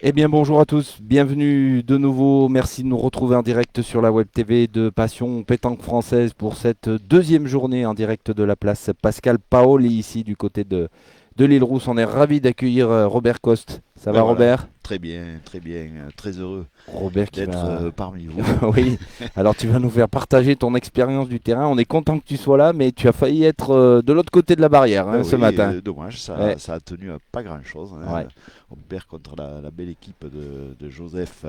Eh bien bonjour à tous, bienvenue de nouveau, merci de nous retrouver en direct sur la Web TV de Passion Pétanque Française pour cette deuxième journée en direct de la place Pascal Paoli ici du côté de l'île Rousse. On est ravi d'accueillir Robert Coste. Ça Ben va voilà, Robert? très bien, très heureux Robert qui d'être va... parmi vous. Oui, alors tu vas nous faire partager ton expérience du terrain. On est content que tu sois là, mais tu as failli être de l'autre côté de la barrière Ben ce oui, matin. dommage, Ouais, ça a tenu à pas grand-chose, ouais, hein. On perd contre la belle équipe de Joseph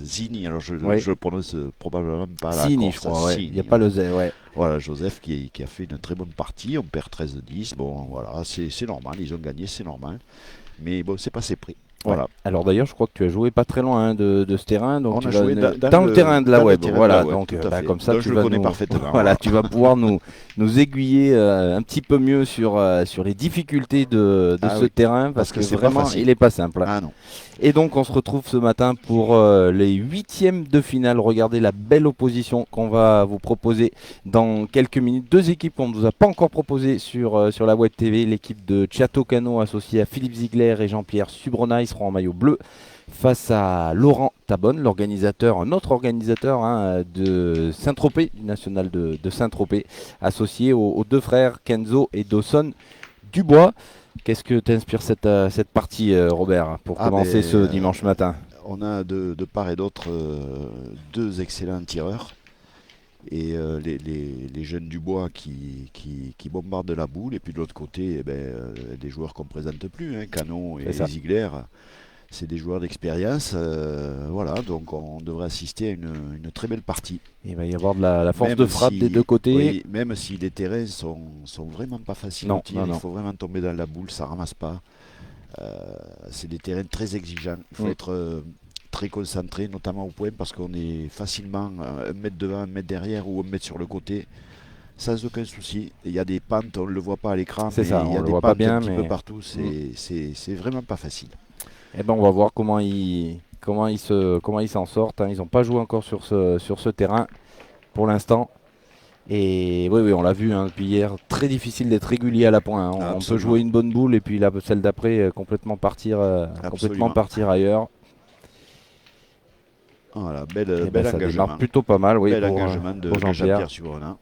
Zini. Alors ouais. je le prononce probablement pas à la Sini, je Corse, crois, ouais. Il n'y a Zini. pas le Z, ouais. Voilà, Joseph qui a fait une très bonne partie. On perd 13-10. Bon, voilà, c'est normal, ils ont gagné, c'est normal. Mais bon, c'est passé près. Ouais. Voilà. Alors d'ailleurs, je crois que tu as joué pas très loin de ce terrain, donc On tu a vas joué dans le terrain de la dans le web. terrain de la Voilà, web, donc tout à fait. comme ça, Donc tu je le vas connais nous, parfaitement, voilà, voilà. tu vas pouvoir nous aiguiller un petit peu mieux sur les difficultés de Ah ce oui, terrain, parce parce que que c'est pas vraiment, facile. il est pas simple. Ah non. Et donc, on se retrouve ce matin pour les huitièmes de finale. Regardez la belle opposition qu'on va vous proposer dans quelques minutes. Deux équipes qu'on ne vous a pas encore proposées sur la Web TV. L'équipe de Chateau Cano associée à Philippe Ziegler et Jean-Pierre Subrona. Ils seront en maillot bleu face à Laurent Tabonne, l'organisateur, un autre organisateur de Saint-Tropez, du national de Saint-Tropez, associé aux deux frères Kenzo et Dawson Dubois. Qu'est-ce que t'inspire cette partie, Robert, pour Ah ben, commencer ce dimanche matin? on a de part et d'autre deux excellents tireurs. Et les jeunes du bois qui bombardent la boule. Et puis de l'autre côté, eh ben, des joueurs qu'on ne présente plus, hein, Canon C'est et ça. Ziegler. C'est des joueurs d'expérience. Voilà, donc on devrait assister à une très belle partie. Il va y avoir de la force de Même frappe des deux si, côtés. oui, même si les terrains sont vraiment pas faciles au Non, tir, non, il non. faut vraiment tomber dans la boule, ça ramasse pas. Euh, c'est des terrains très exigeants. Il faut Mm. être très concentré, notamment au point, parce qu'on est facilement un mètre devant, un mètre derrière ou un mètre sur le côté, sans aucun souci. Il y a des pentes, on ne le voit pas à l'écran, C'est mais ça, il y on a le des voit pas pentes un bien, petit peu mais partout. mm. C'est vraiment pas facile. Eh ben, on va voir comment ils s'en sortent, hein. Ils n'ont pas joué encore sur ce terrain pour l'instant. Et oui, oui, on l'a vu hein, depuis hier, très difficile d'être régulier à la pointe, hein. On peut Absolument, jouer une bonne boule et puis celle d'après complètement absolument. partir ailleurs. Voilà, Et ben, bel ça démarre engagement. plutôt pas mal, oui, Bel pour, engagement pour de Jean-Pierre. Jean-Pierre Subrona.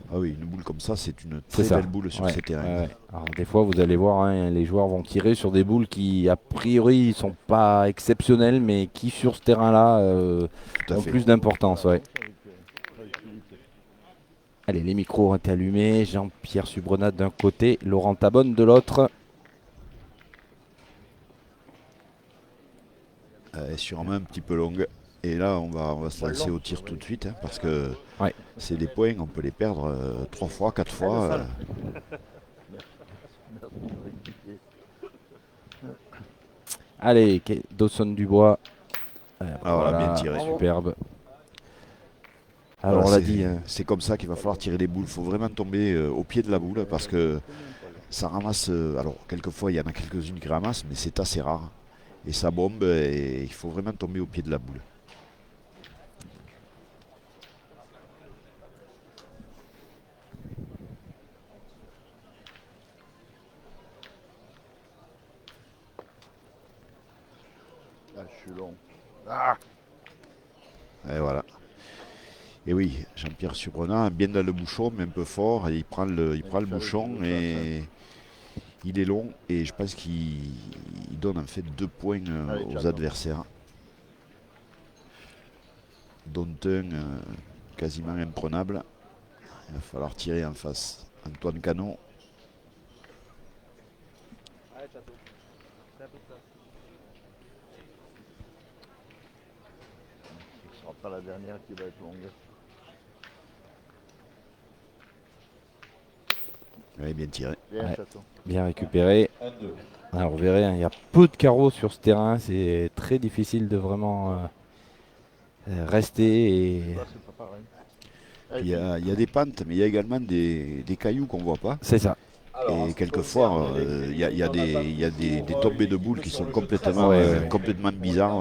Ah oui, une boule comme ça, c'est une C'est très ça. belle boule sur Ouais, ces terrains. ouais, ouais. Alors, des fois, vous allez voir, hein, les joueurs vont tirer sur des boules qui, a priori, sont pas exceptionnelles, mais qui, sur ce terrain-là, Tout à ont fait. plus d'importance. Ouais. Allez, les micros ont été allumés. Jean-Pierre Subrenat d'un côté, Laurent Tabonne de l'autre. Sûrement un petit peu longue. Et là, on va se lancer au tir tout de suite, hein, parce que Ouais. c'est des points, on peut les perdre trois fois, quatre fois. Allez, Dawson Dubois. Ah, voilà, bien Voilà, tiré. superbe. Alors, Voilà, on l'a dit, hein, c'est comme ça qu'il va falloir tirer les boules. Il faut vraiment tomber au pied de la boule, parce que ça ramasse. Alors, quelquefois, il y en a quelques-unes qui ramassent, mais c'est assez rare. Et ça bombe, et il faut vraiment tomber au pied de la boule. Ah, je suis long. Et voilà. Et oui, Jean-Pierre Subrona, bien dans le bouchon, mais un peu fort. Et il prend le bouchon et il est long. Et je pense qu'il donne en fait 2 points Allez, aux ciao. adversaires. Dont un quasiment imprenable. Il va falloir tirer en face. Antoine Canon. Ce sera pas la dernière qui va être longue. Ouais, bien tiré. Bien, ouais, Château. bien récupéré. Alors, vous verrez, hein, il y a peu de carreaux sur ce terrain. C'est très difficile de vraiment rester. Et... Là, c'est pas pareil. Puis Allez, il y a des pentes, mais il y a également des cailloux qu'on ne voit pas. C'est ça. Et quelquefois, il y a des tombées de boules qui sont Ouais, ouais, ouais. complètement bizarres.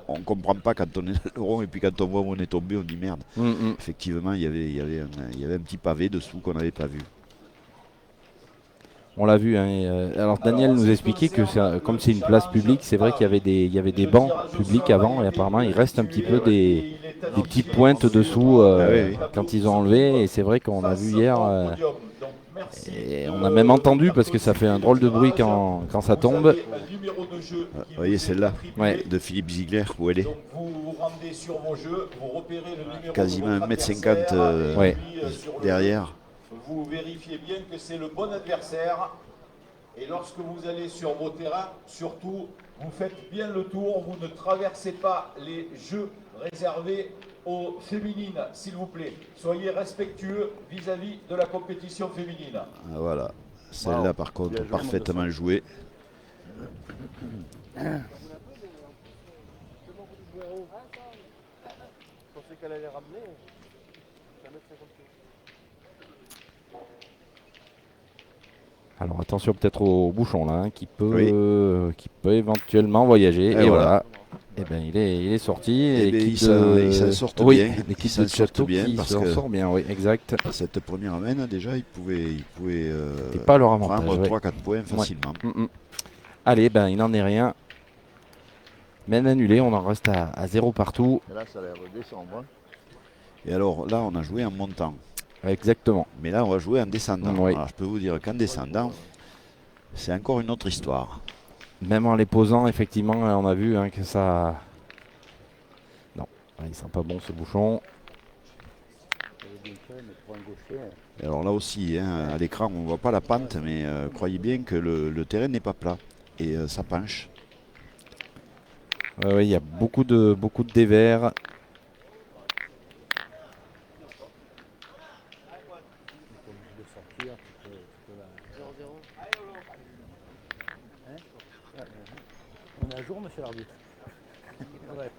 On ne comprend pas quand on est dans le rond et puis quand on voit où on est tombé, on dit merde. Mm, mm. Effectivement, il y avait un petit pavé dessous qu'on n'avait pas vu. On l'a vu. Hein, alors Daniel nous expliquait que comme c'est une place publique, c'est vrai qu'il y avait des bancs publics avant et apparemment il reste un petit peu des petites pointes dessous Ah oui, oui. quand ils ont enlevé. Et c'est vrai qu'on a vu hier, et on a même entendu parce que ça fait un drôle de bruit quand ça tombe. Vous voyez celle-là Ouais. de Philippe Ziegler, où elle est Vous vous rendez sur vos jeux, vous repérez le numéro quasiment de votre 1,50 m adversaire, Ouais. puis, sur le derrière. jeu, vous vérifiez bien que c'est le bon adversaire. Et lorsque vous allez sur vos terrains, surtout, vous faites bien le tour, vous ne traversez pas les jeux réservés aux féminines, s'il vous plaît. Soyez respectueux vis-à-vis de la compétition féminine. Ah, voilà. Celle-là, par contre, Bien joué, parfaitement jouée. Je pensais qu'elle allait ramener. Alors attention peut-être au bouchon là, hein, qui peut éventuellement voyager. Et voilà. Et ben il est sorti. Eh ben, L'équipe il s'en sort oui, bien. l'équipe Il s'en de sort Tchertok bien qui parce s'en que sort bien, oui, exact. cette première main, déjà, il pouvait C'est pas leur avantage. prendre Ouais. 3-4 points facilement. Allez, ben il n'en est rien. Men annulé, on en reste à 0 partout. Et là, ça allait redescendre. Hein. Et alors là, on a joué en montant. Exactement. Mais là, on va jouer en descendant. Oui. Alors, je peux vous dire qu'en descendant, c'est encore une autre histoire. Même en les posant, effectivement, on a vu hein, que ça. Non, il sent pas bon ce bouchon. Et alors là aussi, hein, à l'écran, on ne voit pas la pente, mais croyez bien que le terrain n'est pas plat. Et ça penche. Il y a beaucoup de dévers. On est à jour, monsieur l'arbitre. Ouais.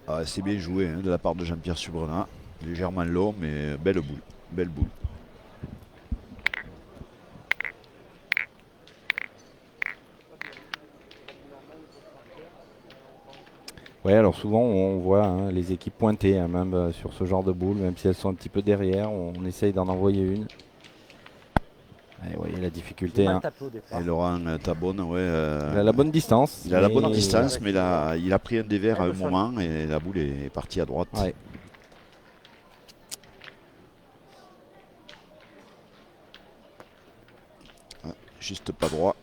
Ah, c'est bien joué hein, de la part de Jean-Pierre Subrenat. Légèrement long, mais belle boule. Belle boule. Ouais, alors souvent on voit hein, les équipes pointer hein, même sur ce genre de boule, même si elles sont un petit peu derrière, on essaye d'en envoyer une. Et vous voyez la difficulté. Hein. Et Laurent Tabonne, ouais. Il a la bonne distance. Il a la bonne distance, mais là, il a pris un dévers à un moment et la boule est partie à droite. Ouais. Ah, juste pas droit.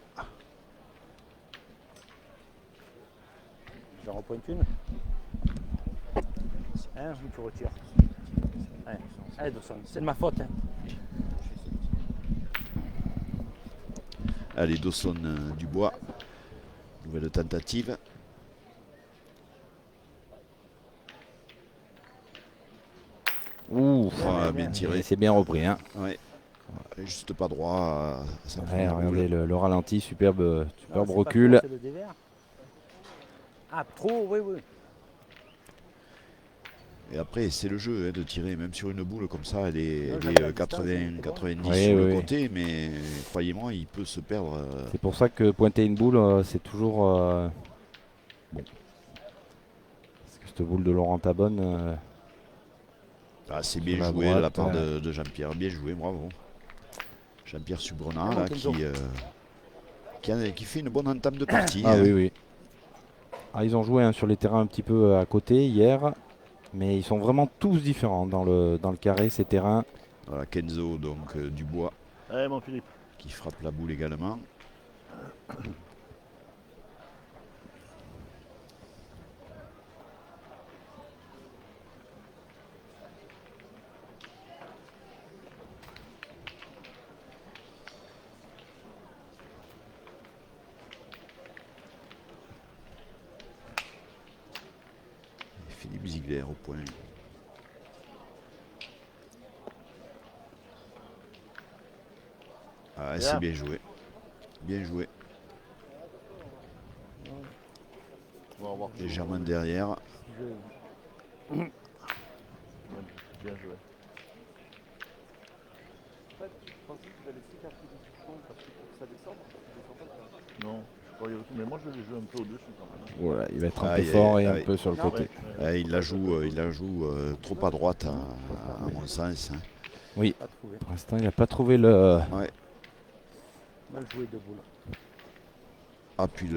J'en repointe une. Hein, ou tu retires. Ouais. Allez, Dawson, c'est de ma faute. Hein. Allez, Dawson Dubois. Nouvelle tentative. Ouh, bien tiré. C'est bien repris. Hein. Ouais. Juste pas droit. Ça Ouais, regardez le ralenti, superbe recul. C'est le dévers. Ah, trop, oui, oui. Et après, c'est le jeu hein, de tirer, même sur une boule comme ça, elle est 80, 90 Oui, sur oui, le oui. côté, mais croyez-moi, il peut se perdre. C'est pour ça que pointer une boule, c'est toujours bon. Parce que cette boule de Laurent Tabonne, C'est bien sur la joué de la droite, part de Jean-Pierre, bien joué, bravo. Jean-Pierre Subrenat là, qui fait une bonne entame de partie. ah hein. oui, oui. Ah, ils ont joué hein, sur les terrains un petit peu à côté hier, mais ils sont vraiment tous différents dans le carré, ces terrains. Voilà, Kenzo, donc Dubois, Allez, mon Philippe. qui frappe la boule également. Et Philippe Ziegler au point. Ah, c'est bien joué. Bien joué. On va voir. Légèrement derrière. Bien joué. pensais qu'il allait s'écarter du bouchon parce que pour que ça descende, Non, je croyais aussi. Mais moi, je les joue un peu au-dessus quand même. Voilà, il va être un peu Aïe, fort aïe, et un aïe. peu sur le Non, côté. Il la joue trop à droite, à mon sens. Hein. Oui, pas trouvé. pour l'instant, il n'a pas trouvé le. Ouais. Mal joué de boule. Ah, puis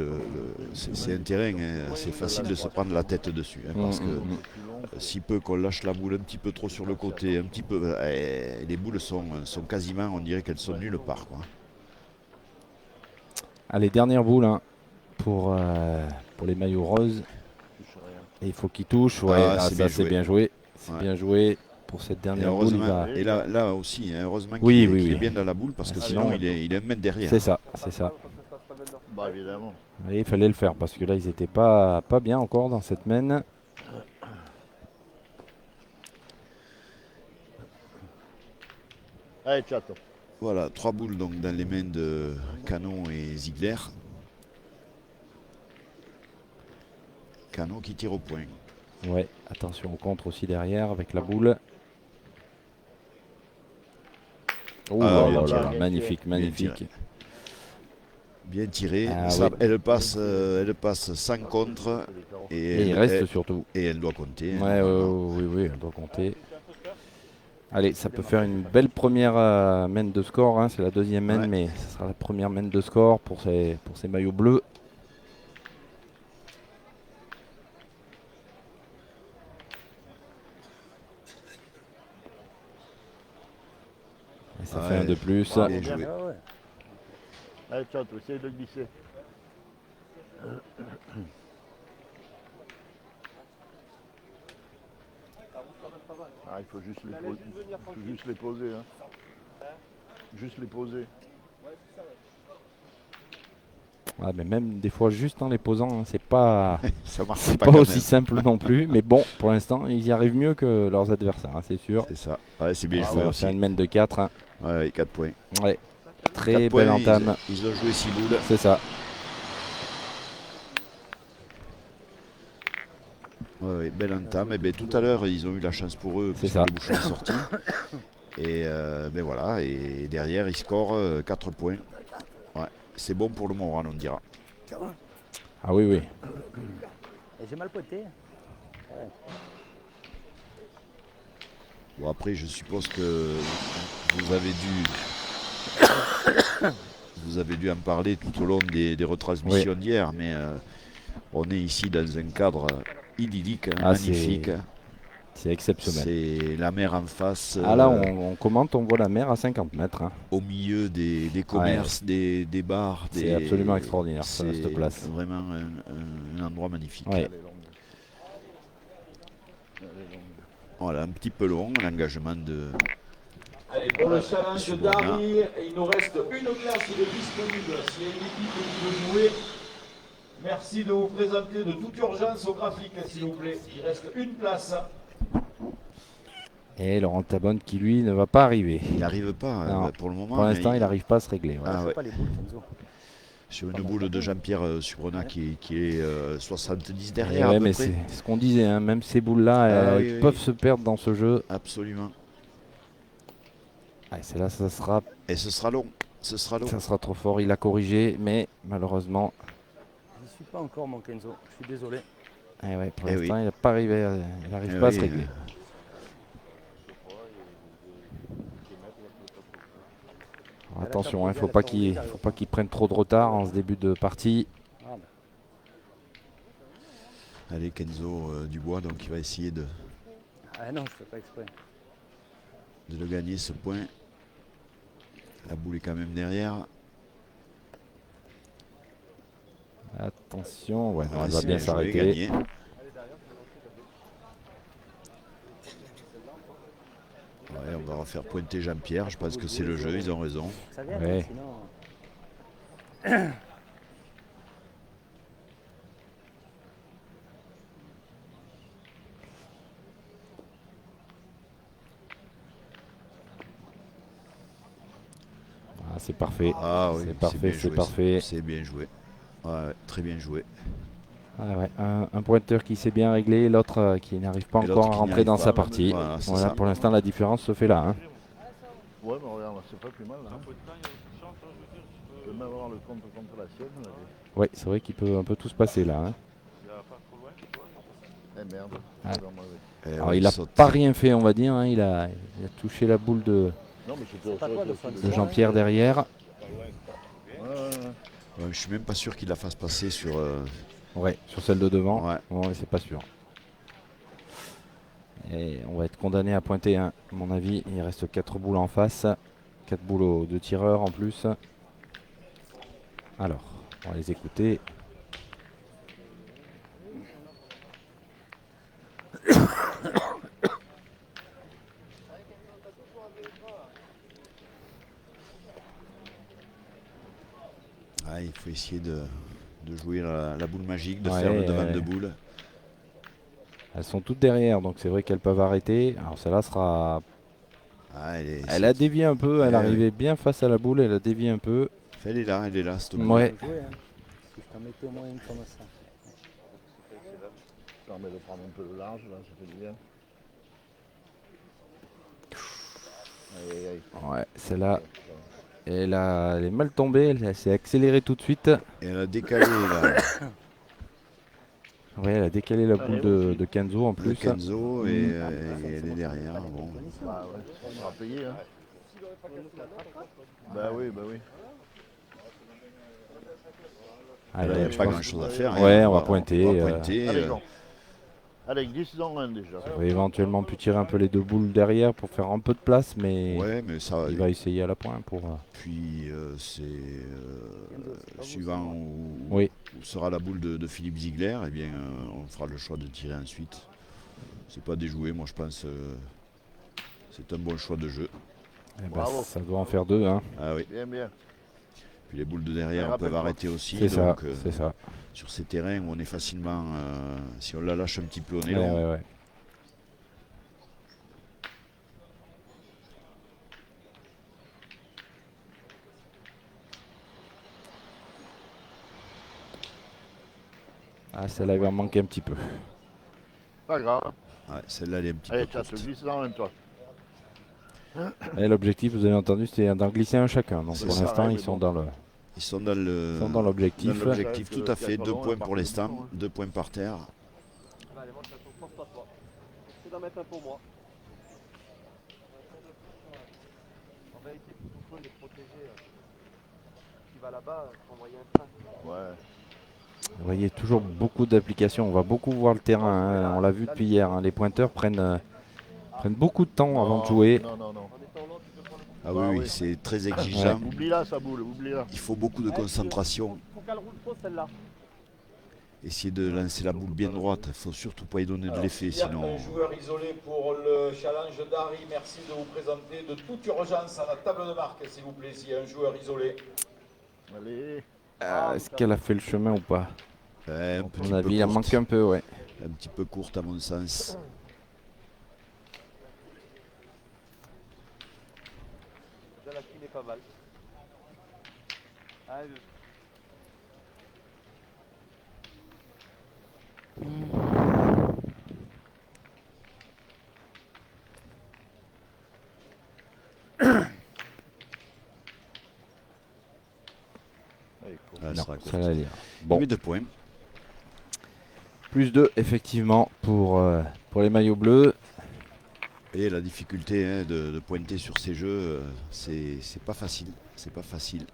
c'est un terrain, hein, c'est facile de se prendre la tête dessus. Hein, parce que si peu qu'on lâche la boule un petit peu trop sur le côté, un petit peu, les boules sont quasiment, on dirait qu'elles sont nulle part. Quoi. Allez, dernière boule hein, pour les maillots roses. Et il faut qu'il touche. Ouais, Ah, ah, c'est ça bien c'est joué. bien joué. C'est Ouais. bien joué pour cette Et dernière boule. Il heureusement, va... et là aussi, hein, heureusement Oui, qu'il oui, qu'il oui. est bien dans la boule parce que Ah, sinon sinon, il est un mètre derrière. C'est ça, c'est ça. Bah, évidemment. Et il fallait le faire parce que là, ils n'étaient pas bien encore dans cette main. Allez, chat. Voilà, 3 boules donc dans les mains de Cano et Ziegler. Cano qui tire au point. Ouais, attention au contre aussi derrière avec la boule. Oh Ah, là bien là tiré. là, magnifique, Bien magnifique. tiré. Bien tiré. Ah, Ça, oui. elle passe sans contre et, Et il reste surtout. et elle doit compter. Ouais, normalement. oui, elle doit compter. Allez, ça peut faire une belle première main de score. Hein. C'est la deuxième main, Ouais. mais ce sera la première main de score pour ces maillots bleus. Et ça fait Ouais. un de plus. Bien joué. Ah ouais. Allez, chat, essayez de glisser. Ah, il faut juste les poser. Il faut juste les poser. Hein. Juste les poser. Ouais, mais même des fois, juste en les posant, hein, c'est pas, Ça marche c'est pas pas quand aussi même. simple non plus. Mais bon, pour l'instant, ils y arrivent mieux que leurs adversaires, hein, c'est sûr. C'est ça. Ouais, c'est bien Ah, joué ouais, aussi. c'est une main de 4. Hein. Ouais, 4 points. Ouais. 4 Très points, belle entame. Ils ont joué 6 boules. C'est ça. Ouais, belle entame. Et tout à l'heure, ils ont eu la chance pour eux, C'est puisque ça. le bouchon est sorti. Et voilà, et derrière, ils scorent 4 points. Ouais, c'est bon pour le moral, on dira. Ah oui, oui. Et j'ai mal poté. Bon, après, je suppose que vous avez dû en parler tout au long des retransmissions d'hier, mais on est ici dans un cadre idyllique, hein, Ah, magnifique. C'est exceptionnel. C'est la mer en face, Ah là, on commente, on voit la mer à 50 mètres. Hein. au milieu des commerces, des bars. C'est absolument extraordinaire, ça, cette place. C'est vraiment un endroit magnifique. Ouais. Voilà, un petit peu long, l'engagement de... Allez, pour le challenge Monsieur d'Harry, il nous reste une place de disponible. S'il y a une équipe qui veut jouer, merci de vous présenter de toute urgence au graphique, s'il vous plaît. Il reste une place. Et Laurent Tabonne qui, lui, ne va pas arriver. Il n'arrive pas Non. pour le moment. Pour l'instant, mais il n'arrive pas à se régler. Ouais. Ah C'est ouais. pas les boules, Kenzo. Sur une boule de Jean-Pierre Subrena qui est 70 Et derrière ouais, à peu mais près. c'est ce qu'on disait, hein, même ces boules-là, Ah elles oui, peuvent oui. se perdre dans ce jeu. Absolument. Ah, c'est là, ça sera Et ce sera long. Ce sera long. Ça sera trop fort, il a corrigé, mais malheureusement, Je suis pas encore, mon Kenzo. Je suis désolé. pour Eh l'instant, oui. il n'a pas arrivé, il n'arrive Eh pas à oui, se régler. Alors, attention, il ne faut pas qu'il prenne trop de retard en ce début de partie. Ah, bah. Allez, Kenzo Dubois, donc il va essayer de Ah non, je fais pas exprès. le gagner ce point. La boule est quand même derrière. Attention, ouais, Ah, il va c'est bien joué, s'arrêter. gagné. Ouais, on va refaire pointer Jean-Pierre. Je pense que c'est le jeu, ils ont raison. Ça vient, Ouais. hein, sinon. Ah, c'est parfait. Ah oui, C'est parfait, bien c'est joué, parfait. C'est bien joué. Ouais, très bien joué. Ah ouais, un pointeur qui s'est bien réglé, l'autre qui n'arrive pas Et l'autre encore à qui rentrer n'arrive dans pas. sa partie. Voilà, c'est Voilà, ça. pour l'instant, la différence se fait là. Hein. Ouais, mais regarde, c'est pas plus mal. Là. Je peux même avoir le compte contre la sienne. Là. Ouais, c'est vrai qu'il peut un peu tout se passer là. Hein. Eh merde. Ah. C'est vraiment mauvais. Alors ouais, il n'a saute. pas rien fait, on va dire. Hein. Il a touché la boule de Non, mais c'était pas toi, le fun. Jean-Pierre derrière. Ouais, je suis même pas sûr qu'il la fasse passer sur. Ouais, sur celle de devant. Ouais. Ouais, c'est pas sûr. Et on va être condamné à pointer, hein, à mon avis. Il reste 4 boules en face. 4 boules de tireurs en plus. Alors, on va les écouter. Il faut essayer de jouer la boule magique, de Ouais, faire le devant de boule. Elles sont toutes derrière, donc c'est vrai qu'elles peuvent arrêter. Alors celle-là sera... Elle a dévié un peu, elle Ouais, arrivait bien face à la boule, elle a dévié un peu. Elle est là, cette boule. Ouais. Jouer, hein. Si je t'en mettais au moins une comme ça. Ça permet de prendre un peu de large, là, ça fait du bien. Aïe, aïe, aïe. Ouais, celle-là, elle est mal tombée, elle s'est accélérée tout de suite. Et elle a décalé là, Ouais, elle a décalé la boule de Kenzo en le plus. Kenzo et elle est derrière. Bon. Bah ouais, on va payer. Hein. Bah oui, bah oui. Allez, Il n'y a je pas pense- grand chose à faire. Ouais, hein. on va pointer, On va pointer, Allez, non. Allez, glisse-en un déjà. On va éventuellement pu tirer un peu les deux boules derrière pour faire un peu de place, mais ouais, mais ça va il aller. va essayer à la pointe pour... Puis c'est suivant Oui. où sera la boule de Philippe Ziegler, eh bien on fera le choix de tirer ensuite. C'est pas déjoué, moi je pense c'est un bon choix de jeu. Eh ben, Bravo. ça doit en faire deux. Hein. Ah oui. Bien, bien. Puis les boules de derrière Ouais, peuvent rappelle-toi. arrêter aussi. C'est ça, Donc c'est ça. sur ces terrains où on est facilement, si on la lâche un petit peu, on est Ouais, long. ouais. Ah, celle-là, il va me manquer un petit peu. Pas grave. Ouais, celle-là elle est un petit Allez, peu ça te courte. glisse dans un toi. Et l'objectif, vous avez entendu, c'était d'en glisser un chacun. Donc C'est pour ça, l'instant, ouais, ils mais sont bon. dans Ils sont dans le sont dans l'objectif. dans l'objectif, tout à fait. Quatre 2 ballons, points un pour par l'instant, position, hein. 2 points par terre. Allez, moi, ça pense pas toi. C'est d'en mettre un pour moi. En vérité, c'est tout le monde de protéger. Qui va là-bas, envoyer un train. Ouais. Vous voyez, toujours beaucoup d'applications. On va beaucoup voir le terrain. Hein. On l'a vu depuis hier. Hein. Les pointeurs prennent beaucoup de temps avant de jouer. Non. En étant là, tu peux prendre le coup. Ah Bah oui, oui. oui, c'est très exigeant. Oublie-la, sa boule, oublie-la. Il faut beaucoup de concentration. Faut qu'elle roule trop celle-là. Essayer de lancer la boule bien droite. Il ne faut surtout pas y donner de l'effet, Il y a sinon. un joueur isolé pour le challenge d'Harry. Merci de vous présenter de toute urgence à la table de marque, s'il vous plaît, s'il y a un joueur isolé. Allez. Est-ce qu'elle a fait le chemin ou pas? Ouais, un À petit mon peu avis, il en courte. manque un peu, ouais. Un petit peu courte à mon sens. Déjà, la fine est pas mal. Allez, Allez, cours. Ah, elle Non, sera courte. ça va aller. Bon. Bon, 2 points. plus 2, effectivement, pour les maillots bleus. Et la difficulté hein, de pointer sur ces jeux, c'est pas facile. C'est pas facile.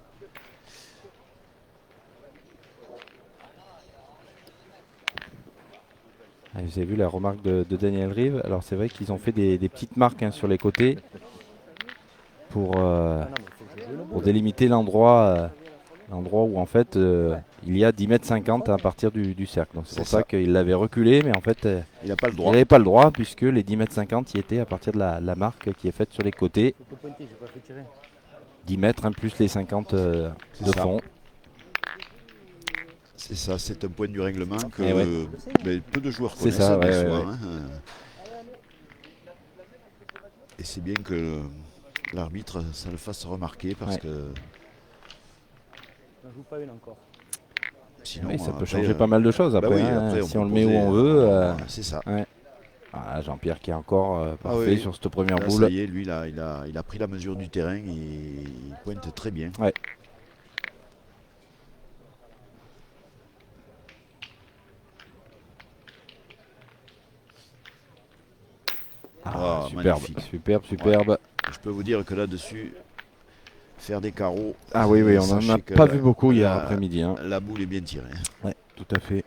Ah, vous avez vu la remarque de Daniel Rive. Alors c'est vrai qu'ils ont fait des petites marques hein, sur les côtés pour Ah non, mais faut que je joue le pour délimiter l'endroit où en fait il y a 10,50 m à partir du cercle. Donc c'est pour C'est ça ça. qu'il l'avait reculé, mais en fait Il n'a pas le il droit. n'avait pas le droit puisque les 10,50 m y étaient à partir de la marque qui est faite sur les côtés. Faut que pointer, j'ai pas fait tirer. 10 mètres hein, plus les 50 de C'est ça. fond. C'est ça, c'est un point du règlement que Eh ouais. ben, peu de joueurs C'est connaissent ça, bien ouais, souvent, ouais. hein. Et c'est bien que l'arbitre ça le fasse remarquer parce Ouais. que J'en joue pas une encore. sinon Oui, ça peut après, changer pas mal de choses bah après. oui, hein. après, on si peut on le met où poser, on veut. c'est ça. Ouais. Ah, Jean-Pierre qui est encore parfait oui. sur cette première Là, boule. ça y est, lui, là, il a pris la mesure du terrain et il pointe très bien. Ouais. Ah, Ah, superbe, magnifique. superbe. Je peux vous dire que là-dessus, faire des carreaux. Ah oui, on n'en a sachez que pas vu beaucoup hier la- après-midi. Hein. La boule est bien tirée. Ouais, tout à fait.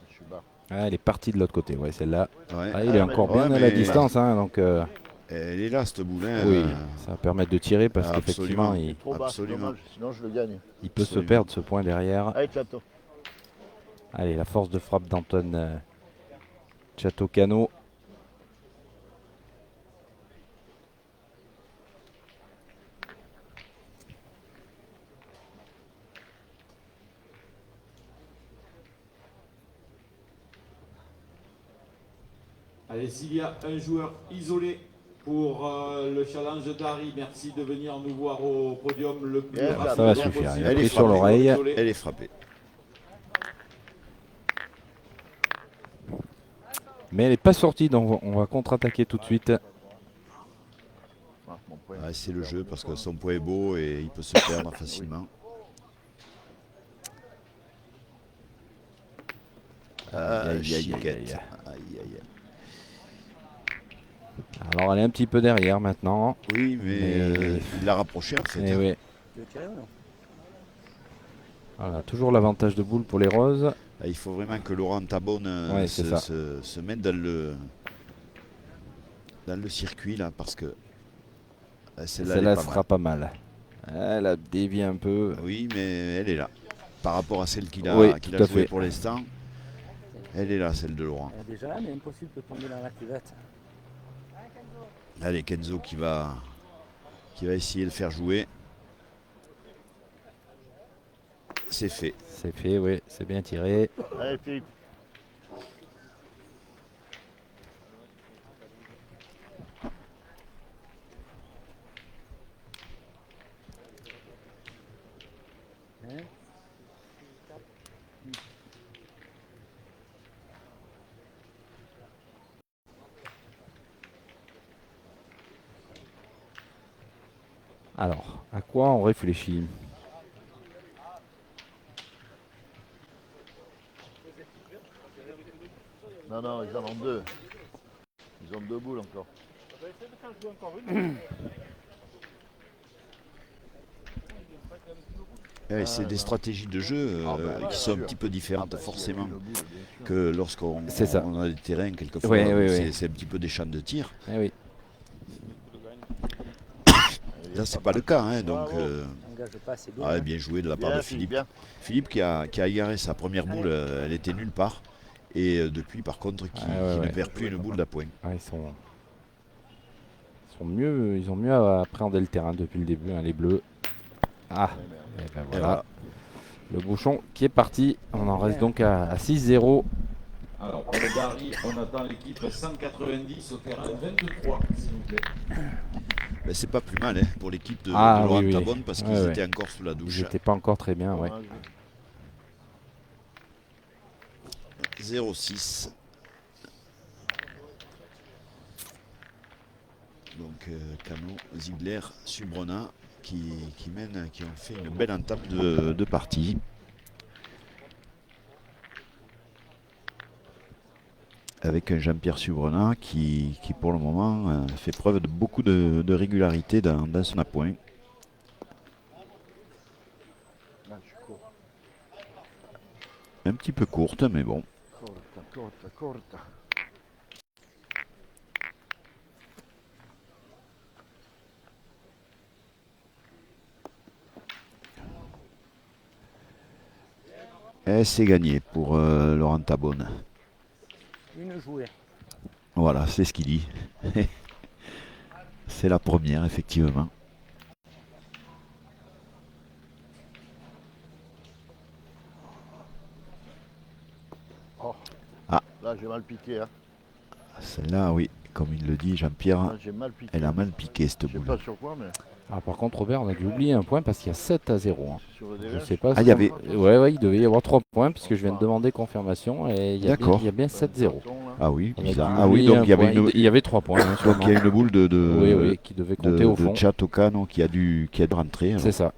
Je suis bas. Ah, elle est partie de l'autre côté, ouais, celle-là. Ouais. Ah, il est encore bien ouais, à la mais- distance, hein, donc Elle est là, cette boule. Hein, oui, ça va permettre de tirer parce absolument. qu'effectivement, Trop bas, c'est Absolument. dommage, sinon je le gagne. il peut se Absolument. perdre ce point derrière. Allez, Chateau. Allez, la force de frappe d'Antoine Chateau-Cano. Allez, s'il y a un joueur isolé pour le challenge d'Harry, merci de venir nous voir au podium le plus Ça rapidement va possible. suffire, il a pris sur l'oreille. Elle est frappée. Mais elle n'est pas sortie, donc on va contre-attaquer tout de suite. Ah, mon point. Ouais, c'est le jeu parce que son point est beau et il peut se perdre facilement. Chiquette. Aïe, aïe, aïe. Alors elle est un petit peu derrière maintenant. Oui, mais Mais- il l'a rapproché en fait. Et oui. Tu veux tirer ou non? Voilà, toujours l'avantage de boule pour les roses. Là, il faut vraiment que Laurent Tabonne Ouais, c'est ça. se mette dans le circuit là parce que celle-là elle Celle-là est pas sera mal. pas mal. Elle a dévié un peu. Oui, mais elle est là. Par rapport à celle qu'il a, Oui, qu'il tout a à jouée fait. pour l'instant, elle est là, celle de Laurent. Elle est déjà là, mais impossible de tomber dans la cuvette. Allez, Kenzo qui va essayer de faire jouer. C'est fait. C'est fait, oui, c'est bien tiré. Allez, Philippe. Hein? Alors, à quoi on réfléchit? Non, non, ils en ont deux. Ils ont deux boules encore. C'est des stratégies de jeu qui sont un petit peu différentes forcément que lorsqu'on C'est ça. on a des terrains quelquefois. Oui, oui, où oui. c'est un petit peu des champs de tir. Eh oui. Là, c'est pas le cas. Hein, donc, Engage pas, c'est bien. bien joué de la part de Bien, Philippe. bien. Philippe qui a égaré sa première boule, elle était nulle part. Et depuis, par contre, qui ne perd plus une boule d'appoint. Ouais, ils ont mieux appréhendé le terrain depuis le début, hein, les bleus. Ah, et ben voilà. voilà. Le bouchon qui est parti. On en reste donc à 6-0. Alors, pour le Dari, on attend l'équipe 190 au terrain 23, s'il vous plaît. Ben, c'est pas plus mal hein, pour l'équipe de Ah, Laurent oui, oui. Tabonne parce qu'ils Ouais, étaient encore sous la Ils douche. n'étaient pas encore très bien, ouais. 0-6. Donc Cano, Ziegler, Subrona qui mènent, qui ont fait une belle entame de partie. Avec un Jean-Pierre Subrona qui pour le moment fait preuve de beaucoup de régularité dans son appoint. Ah, je suis court. Un petit peu courte, mais bon. Courte. Et c'est gagné pour Laurent Tabonne. Une jouée. Voilà, c'est ce qu'il dit. C'est la première, effectivement. Là, j'ai mal piqué. Hein. Celle-là, oui, comme il le dit Jean-Pierre, Là, j'ai mal piqué. elle a mal piqué cette Je sais boule. pas sur quoi, mais Ah, par contre, Robert, on a dû oublier un point parce qu'il y a 7-0. Hein. sur le Je DVH. sais pas. Ah, il y avait- Ouais, il devait y avoir 3 points puisque je viens de demander confirmation et il y a bien, D'accord. il y a bien 7-0. Ah oui, On a bizarre. dû Ah oui, oublier donc un il y avait point. une, Il y avait 3 points. Hein, donc il y a sûrement. une boule Oui, qui devait compter au fond. de Chatokano qui a dû rentrer. alors. C'est ça.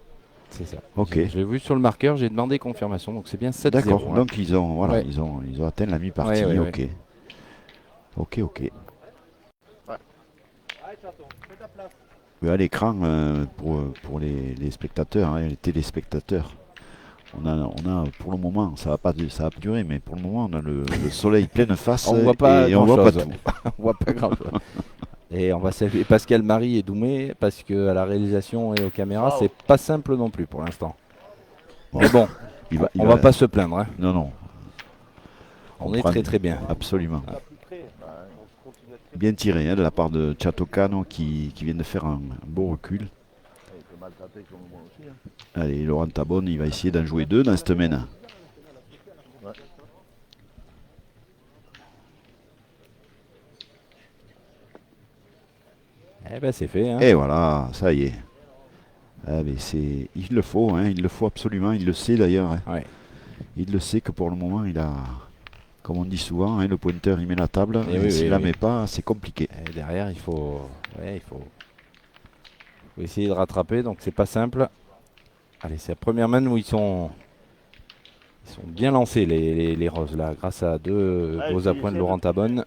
C'est ça. Ok. Je l'ai vu sur le marqueur, j'ai demandé confirmation, donc c'est bien 7-0. D'accord, hein. donc ils ont, voilà, Ouais. ils ont atteint la mi-partie. Ouais, ok. Ok. Oui, à l'écran, pour les spectateurs, hein, les téléspectateurs, on a pour le moment, ça va pas durer, mais pour le moment, on a le soleil pleine face On voit pas et on voit pas grand-chose. tout. On voit pas grand chose. Et on va saluer Pascal Marie et Doumé parce que à la réalisation et aux caméras, c'est pas simple non plus pour l'instant. Mais bon, Il on va pas se plaindre. Hein. Non. On est prend- très bien. Absolument. Plus près, on continue à tirer. Bien tiré hein, de la part de Chatokano qui vient de faire un beau recul. Il peut mal taper comme moi aussi. Hein. Allez, Laurent Tabonne, il va essayer d'en jouer 2 dans cette semaine. Eh ben c'est fait. Hein. Et voilà, ça y est. Ah, mais il le faut, hein, il le faut absolument, il le sait d'ailleurs. Hein. Ouais. Il le sait que pour le moment, il a, comme on dit souvent, hein, le pointeur, il met la table. Et Et oui, s'il oui, la oui. met pas, c'est compliqué. Et derrière, il faut essayer de rattraper, donc c'est pas simple. Allez, c'est la première main où ils sont bien lancés les Roses là, grâce à 2 Allez, beaux appoints de Laurent Tabonne.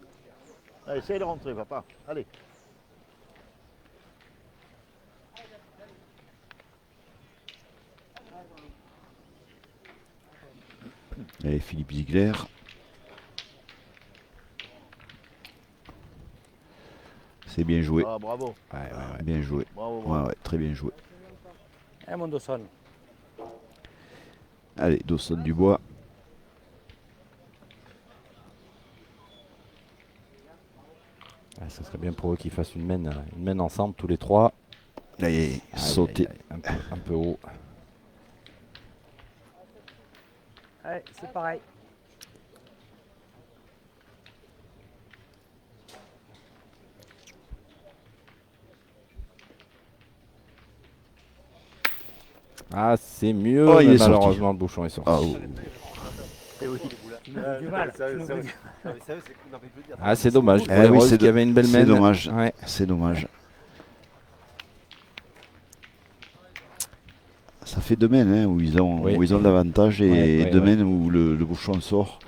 Allez, essaye de rentrer, papa. Allez. Et Philippe Ziegler. C'est bien joué. Ah, bravo. Ouais. Bien joué. Bravo, Ouais, bravo. ouais, très bien joué. Eh, mon Dawson. Allez, Dawson Dubois. Ah, ça serait bien pour eux qu'ils fassent une main ensemble tous les 3. Allez, sauter. Un peu haut. Allez, c'est pareil. Ah, c'est mieux, Oh, il mais est sorti. malheureusement le bouchon est sorti. Ah, oh. Tu nous dis du mal. Ah, c'est dommage. Pour Eh les oui, Roses c'est qui avaient une belle main. c'est dommage. Ouais. C'est dommage. Ça fait 2 mains hein, où ils ont Oui. l'avantage et Ouais, 2 ouais. mains où le bouchon sort.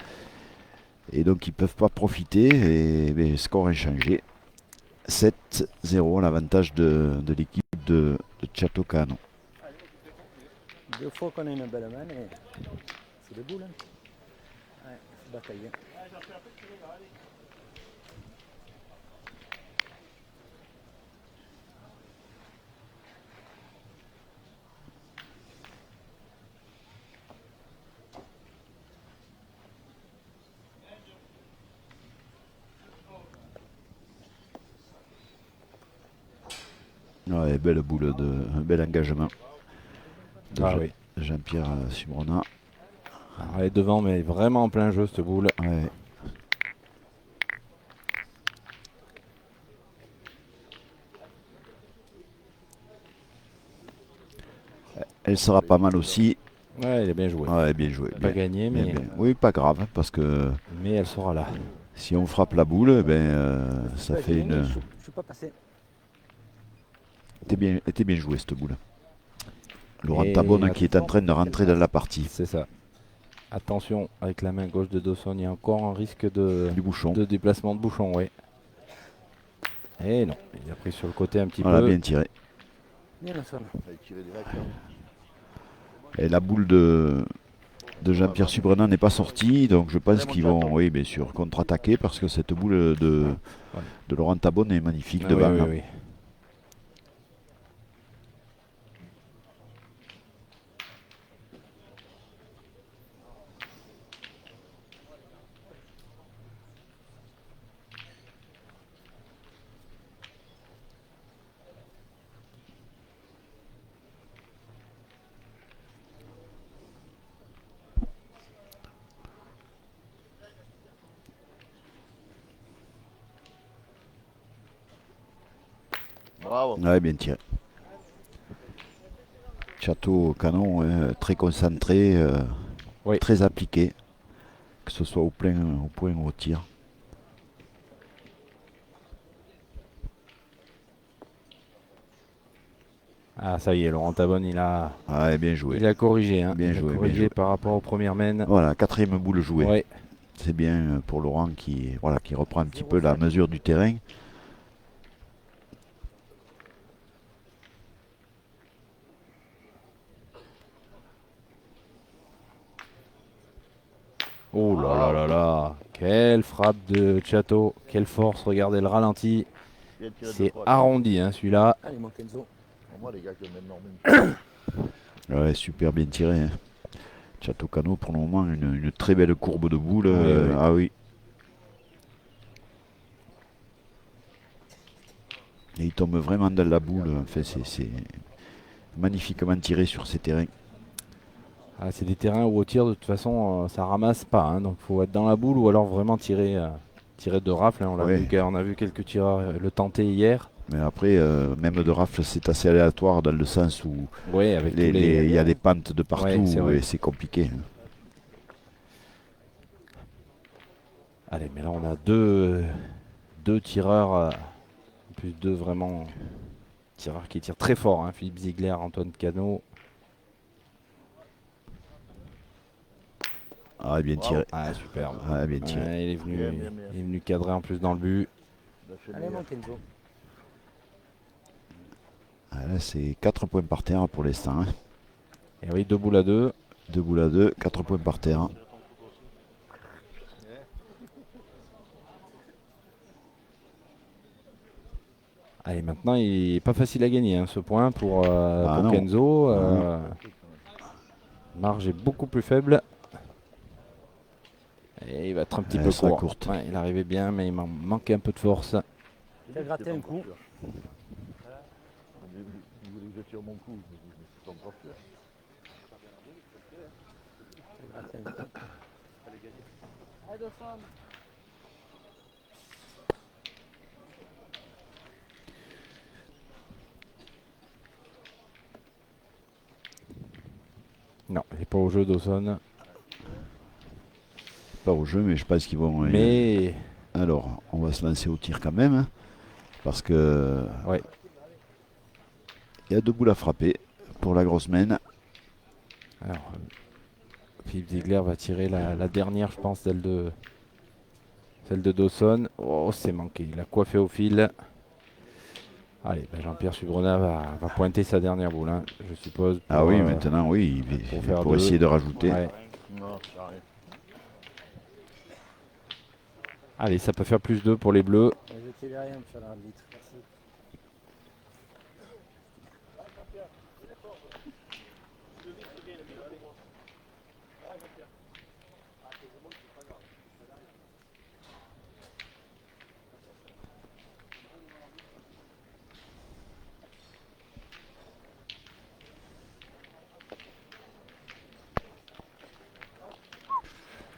Et donc ils peuvent pas profiter et le score est changé. 7-0 l'avantage de l'équipe de Chatokano. 2 fois qu'on a une belle main et c'est des boules. Hein. Ouais, faut batailler. Ouais, belle boule, un bel engagement de Ah oui. Jean-Pierre Subrona. Alors, elle est devant, mais vraiment en plein jeu cette boule. Ouais. Elle sera pas mal aussi. Ouais, elle est bien jouée. Ouais, bien joué. Elle n'a pas gagné, bien, mais, bien. Oui, pas grave, parce que elle sera là. si on frappe la boule, ça Ouais, fait j'ai une. gagné, je suis pas passé. Était bien joué cette boule. Laurent Et Tabonne qui est en train de rentrer dans la partie. C'est ça. Attention, avec la main gauche de Dawson, il y a encore un risque de Du bouchon. déplacement de bouchon, oui. Et non, il a pris sur le côté un petit Voilà, peu. bien tiré. Bien Dawson. Allez, tirer direct. Hein. Et la boule de Jean-Pierre Subrena n'est pas sortie, donc je pense qu'ils vont, oui, bien sûr, contre-attaquer parce que cette boule de Laurent Tabonne est magnifique Ah devant. oui, là. oui, oui. Bravo. Ouais, bien tiré. Château canon, très concentré, Oui. très appliqué, que ce soit au point ou au tir. Ah, ça y est, Laurent Tabonne, il a Bien joué. corrigé. Hein. Bien Il a joué, bien corrigé joué. par rapport aux premières mènes. Voilà, 4e boule jouée. Ouais. C'est bien pour Laurent qui reprend un petit peu la mesure du terrain. Oh là là là là. Quelle frappe de Chateau. Quelle force. Regardez le ralenti. Bien tiré deux C'est fois. arrondi, hein, celui-là. Allez, mon Kenzo. Pour moi, les gars qui ont le même norme. Ouais, super bien tiré. Hein. Château Cano, pour le moment, une très belle courbe de boule. Oui. Ah oui. Et il tombe vraiment dans la boule. Enfin, c'est magnifiquement tiré sur ces terrains. Ah, c'est des terrains où au tir, de toute façon, ça ramasse pas. Hein, donc il faut être dans la boule ou alors vraiment tirer de rafle. Hein. On a vu quelques tireurs le tenter hier. Mais après, même de rafle, c'est assez aléatoire dans le sens où Oui, avec il y a des pentes de partout Ouais, c'est vrai. et c'est compliqué. Allez, mais là on a deux tireurs, en plus deux vraiment tireurs qui tirent très fort. Hein. Philippe Ziegler, Antoine Cano. Ah, bien tiré. Ah, superbe. Ah, bien tiré. Ouais, il est venu, Bien, bien, bien. il est venu cadrer en plus dans le but. Allez, mon Kenzo. Ah, là, c'est 4 points par terre pour l'instant. Hein. Et oui, 2 boules à 2. 2 boules à 2, 4 points par terre. Allez, maintenant il n'est pas facile à gagner hein, ce point pour non. Kenzo. Marge est beaucoup plus faible. Et il va être un petit peu ça court. courte. Ouais, il arrivait bien, mais il manquait un peu de force. Il a gratté un coup. Il voulait que je tire mon coup. Je suis pas encore sûr. Il a gratté un coup. Non, il n'est pas au jeu Dawson. Pas au jeu, mais je pense qu'ils vont. Mais Alors, on va se lancer au tir quand même. Hein, parce que. ouais. Il y a 2 boules à frapper pour la grosse mène. Alors, Philippe Ziegler va tirer la dernière, je pense, celle de Dawson. Oh, c'est manqué. Il a coiffé au fil. Allez, ben Jean-Pierre Subrenat va pointer sa dernière boule, hein, je suppose. Ah oui, maintenant, oui, pour essayer de rajouter. Ouais. Non, ça arrive. Allez, ça peut faire plus 2 pour les Bleus. Je ne rien, monsieur l'arbitre. Merci.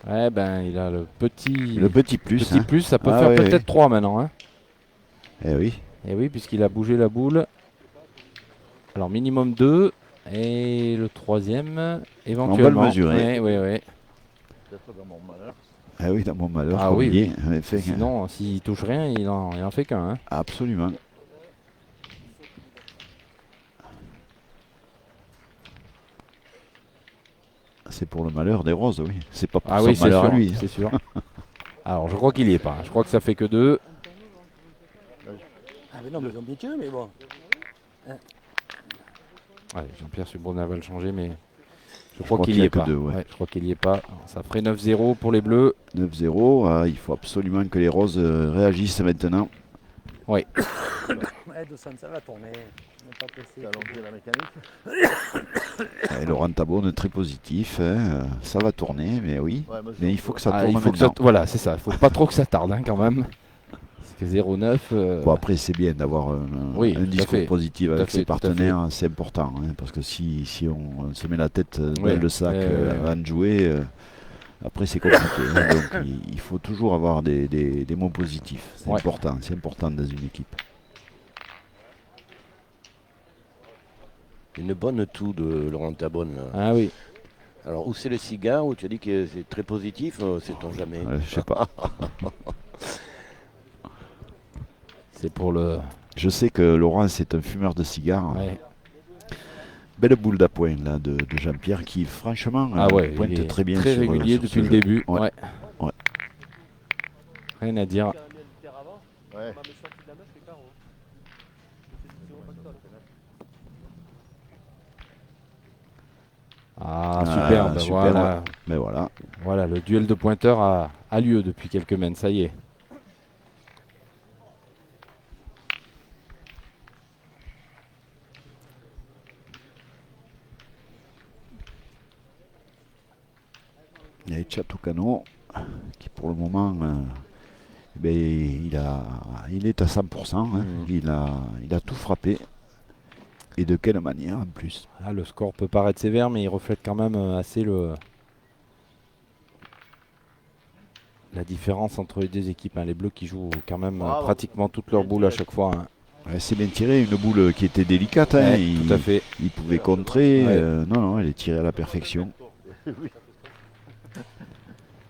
Ouais, ben il a le petit plus. petit Hein. plus, ça peut Ah faire ouais, peut-être ouais. 3 maintenant. Hein. Eh oui. Et oui, puisqu'il a bougé la boule. Alors minimum 2. Et le troisième, éventuellement. On va le mesurer. Oui, oui. Peut-être dans mon malheur. Ah oui, dans mon malheur. Ah oui, oublié, en effet. Sinon, s'il touche rien, il en fait qu'un. Hein. Absolument. C'est pour le malheur des roses, oui. C'est pas pour son c'est malheur sûr, à lui. c'est sûr. Alors, je crois qu'il y est pas. Je crois que ça fait que 2. Ah, mais non, mais ils ont bien tiré, mais bon. Allez, Jean-Pierre Subrenat va le changer, mais je crois qu'il qu'il y y a est que pas. 2, ouais. Ouais, je crois qu'il y est pas. Alors, ça ferait 9-0 pour les Bleus. 9-0, il faut absolument que les roses réagissent maintenant. Oui. Ouais, Dawson, ça va tourner. On n'est pas pressé. C'est allongé la mécanique. Et Laurent Tabon est très positif. Hein, ça va tourner, mais oui. Ouais, moi, je Mais il pense faut que- que ça Ah, tourne il faut que maintenant. voilà, c'est ça. Il faut pas trop que ça tarde hein, quand même. Parce que 0-9. Bon, après, c'est bien d'avoir Oui, un tout à discours fait. positif Tout à avec fait, ses tout à fait. partenaires, c'est important. Hein, parce que si on se met la tête dans Ouais, le sac ouais. avant de jouer, après c'est compliqué. Hein, donc il faut toujours avoir des mots positifs. C'est Ouais. important dans une équipe. Une bonne toux de Laurent Tabonne. Là. Ah oui. Alors, où c'est le cigare, où tu as dit que c'est très positif, sait-on jamais. Je sais pas. C'est pour le. Je sais que Laurent, c'est un fumeur de cigares. Ouais. Belle boule d'appoint là de Jean-Pierre qui franchement Ah ouais, pointe il est très bien. très sur, régulier sur depuis ce le jeu. début. Ouais. Ouais. Ouais. Rien à dire. Ouais. Ah, superbe. super, Voilà. ouais. Mais voilà. Voilà, le duel de pointeurs a lieu depuis quelques semaines. Ça y est. Il y a Chatoucano qui pour le moment ben, il est à 100%. Hein. Il a tout frappé. Et de quelle manière en plus. Ah, le score peut paraître sévère, mais il reflète quand même assez la différence entre les deux équipes. Hein. Les Bleus qui jouent quand même pratiquement toutes leurs boules à chaque fois. Hein. Ouais, c'est bien tiré, une boule qui était délicate. Hein. Ouais, tout à fait. Il pouvait contrer. Ouais. Non, elle est tirée à la perfection.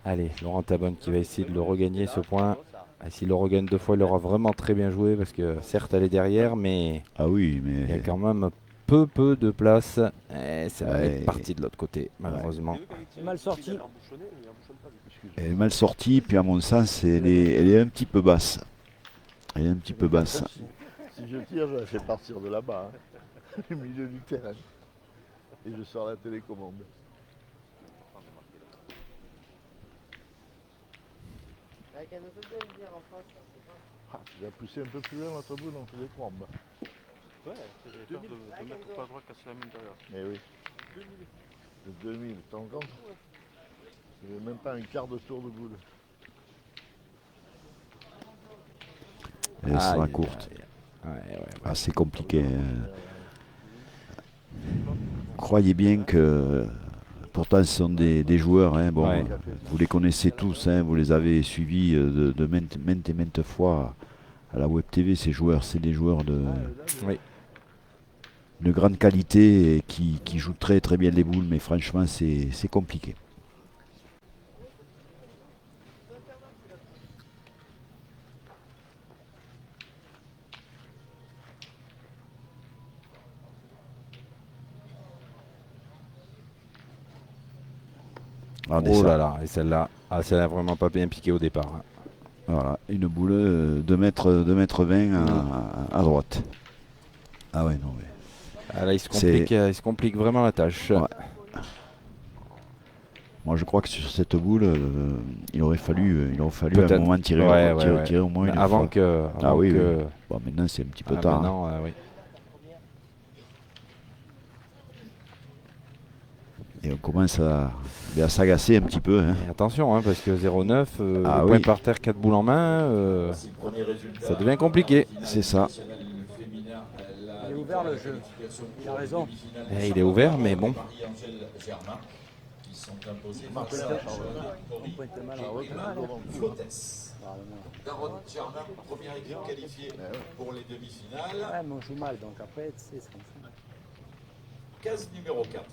Allez, Laurent Tabonne qui va essayer de le regagner ce point. Et s'il le regagne 2 fois, il aura vraiment très bien joué parce que certes elle est derrière, mais Ah oui, il y a mais quand même peu de place. Et ça va Ouais. être parti de l'autre côté, malheureusement. C'est mal sorti. elle est mal sortie. Puis à mon sens, elle est un petit peu basse. Elle est un petit peu basse. Si je tire, je la fais partir de là-bas, hein, au milieu du terrain. Et je sors la télécommande. Ah, tu vas pousser un peu plus loin notre boule, on fait des trombes. Ouais, c'est peur de mettre pas droit casser la main derrière. Eh oui. De 2000, t'en compte? Il n'y a même pas un quart de tour de boule. Elle sera Aïe, courte. aïe, aïe. Ouais. Ah, c'est compliqué. Croyez bien que pourtant ce sont des joueurs. Hein, bon, Ouais. vous les connaissez tous. Hein, vous les avez suivis de maintes et maintes fois à la Web TV. Ces joueurs, c'est des joueurs Oui. de grande qualité et qui jouent très très bien les boules. Mais franchement, c'est compliqué. Regardez Oh ça. là là, et celle-là, ça n'a vraiment pas bien piqué au départ. Hein. Voilà, une boule de mètre 20 à droite. Ah ouais, non, mais. Ah là, il se complique vraiment la tâche. Ouais. Moi, je crois que sur cette boule, il aurait fallu à un Peut-être. moment tirer, Ouais. tirer au moins Mais une avant fois. que. Ah oui, que- oui. Bon, maintenant, c'est un petit peu Ah, tard. Hein. maintenant, oui. Et on commence à s'agacer un petit peu. Hein. Et attention, hein, parce que 0,9, Ah le oui. point par terre, 4 boules en main, ça devient compliqué. C'est ça. Il est ouvert le jeu. Il a raison. Et il est ouvert, mais bon. On pointe mal. Daron Germain, première équipe qualifiée pour les demi-finales. Ouais, mais on joue mal, donc après, tu sais, c'est comme ça. Case numéro 4.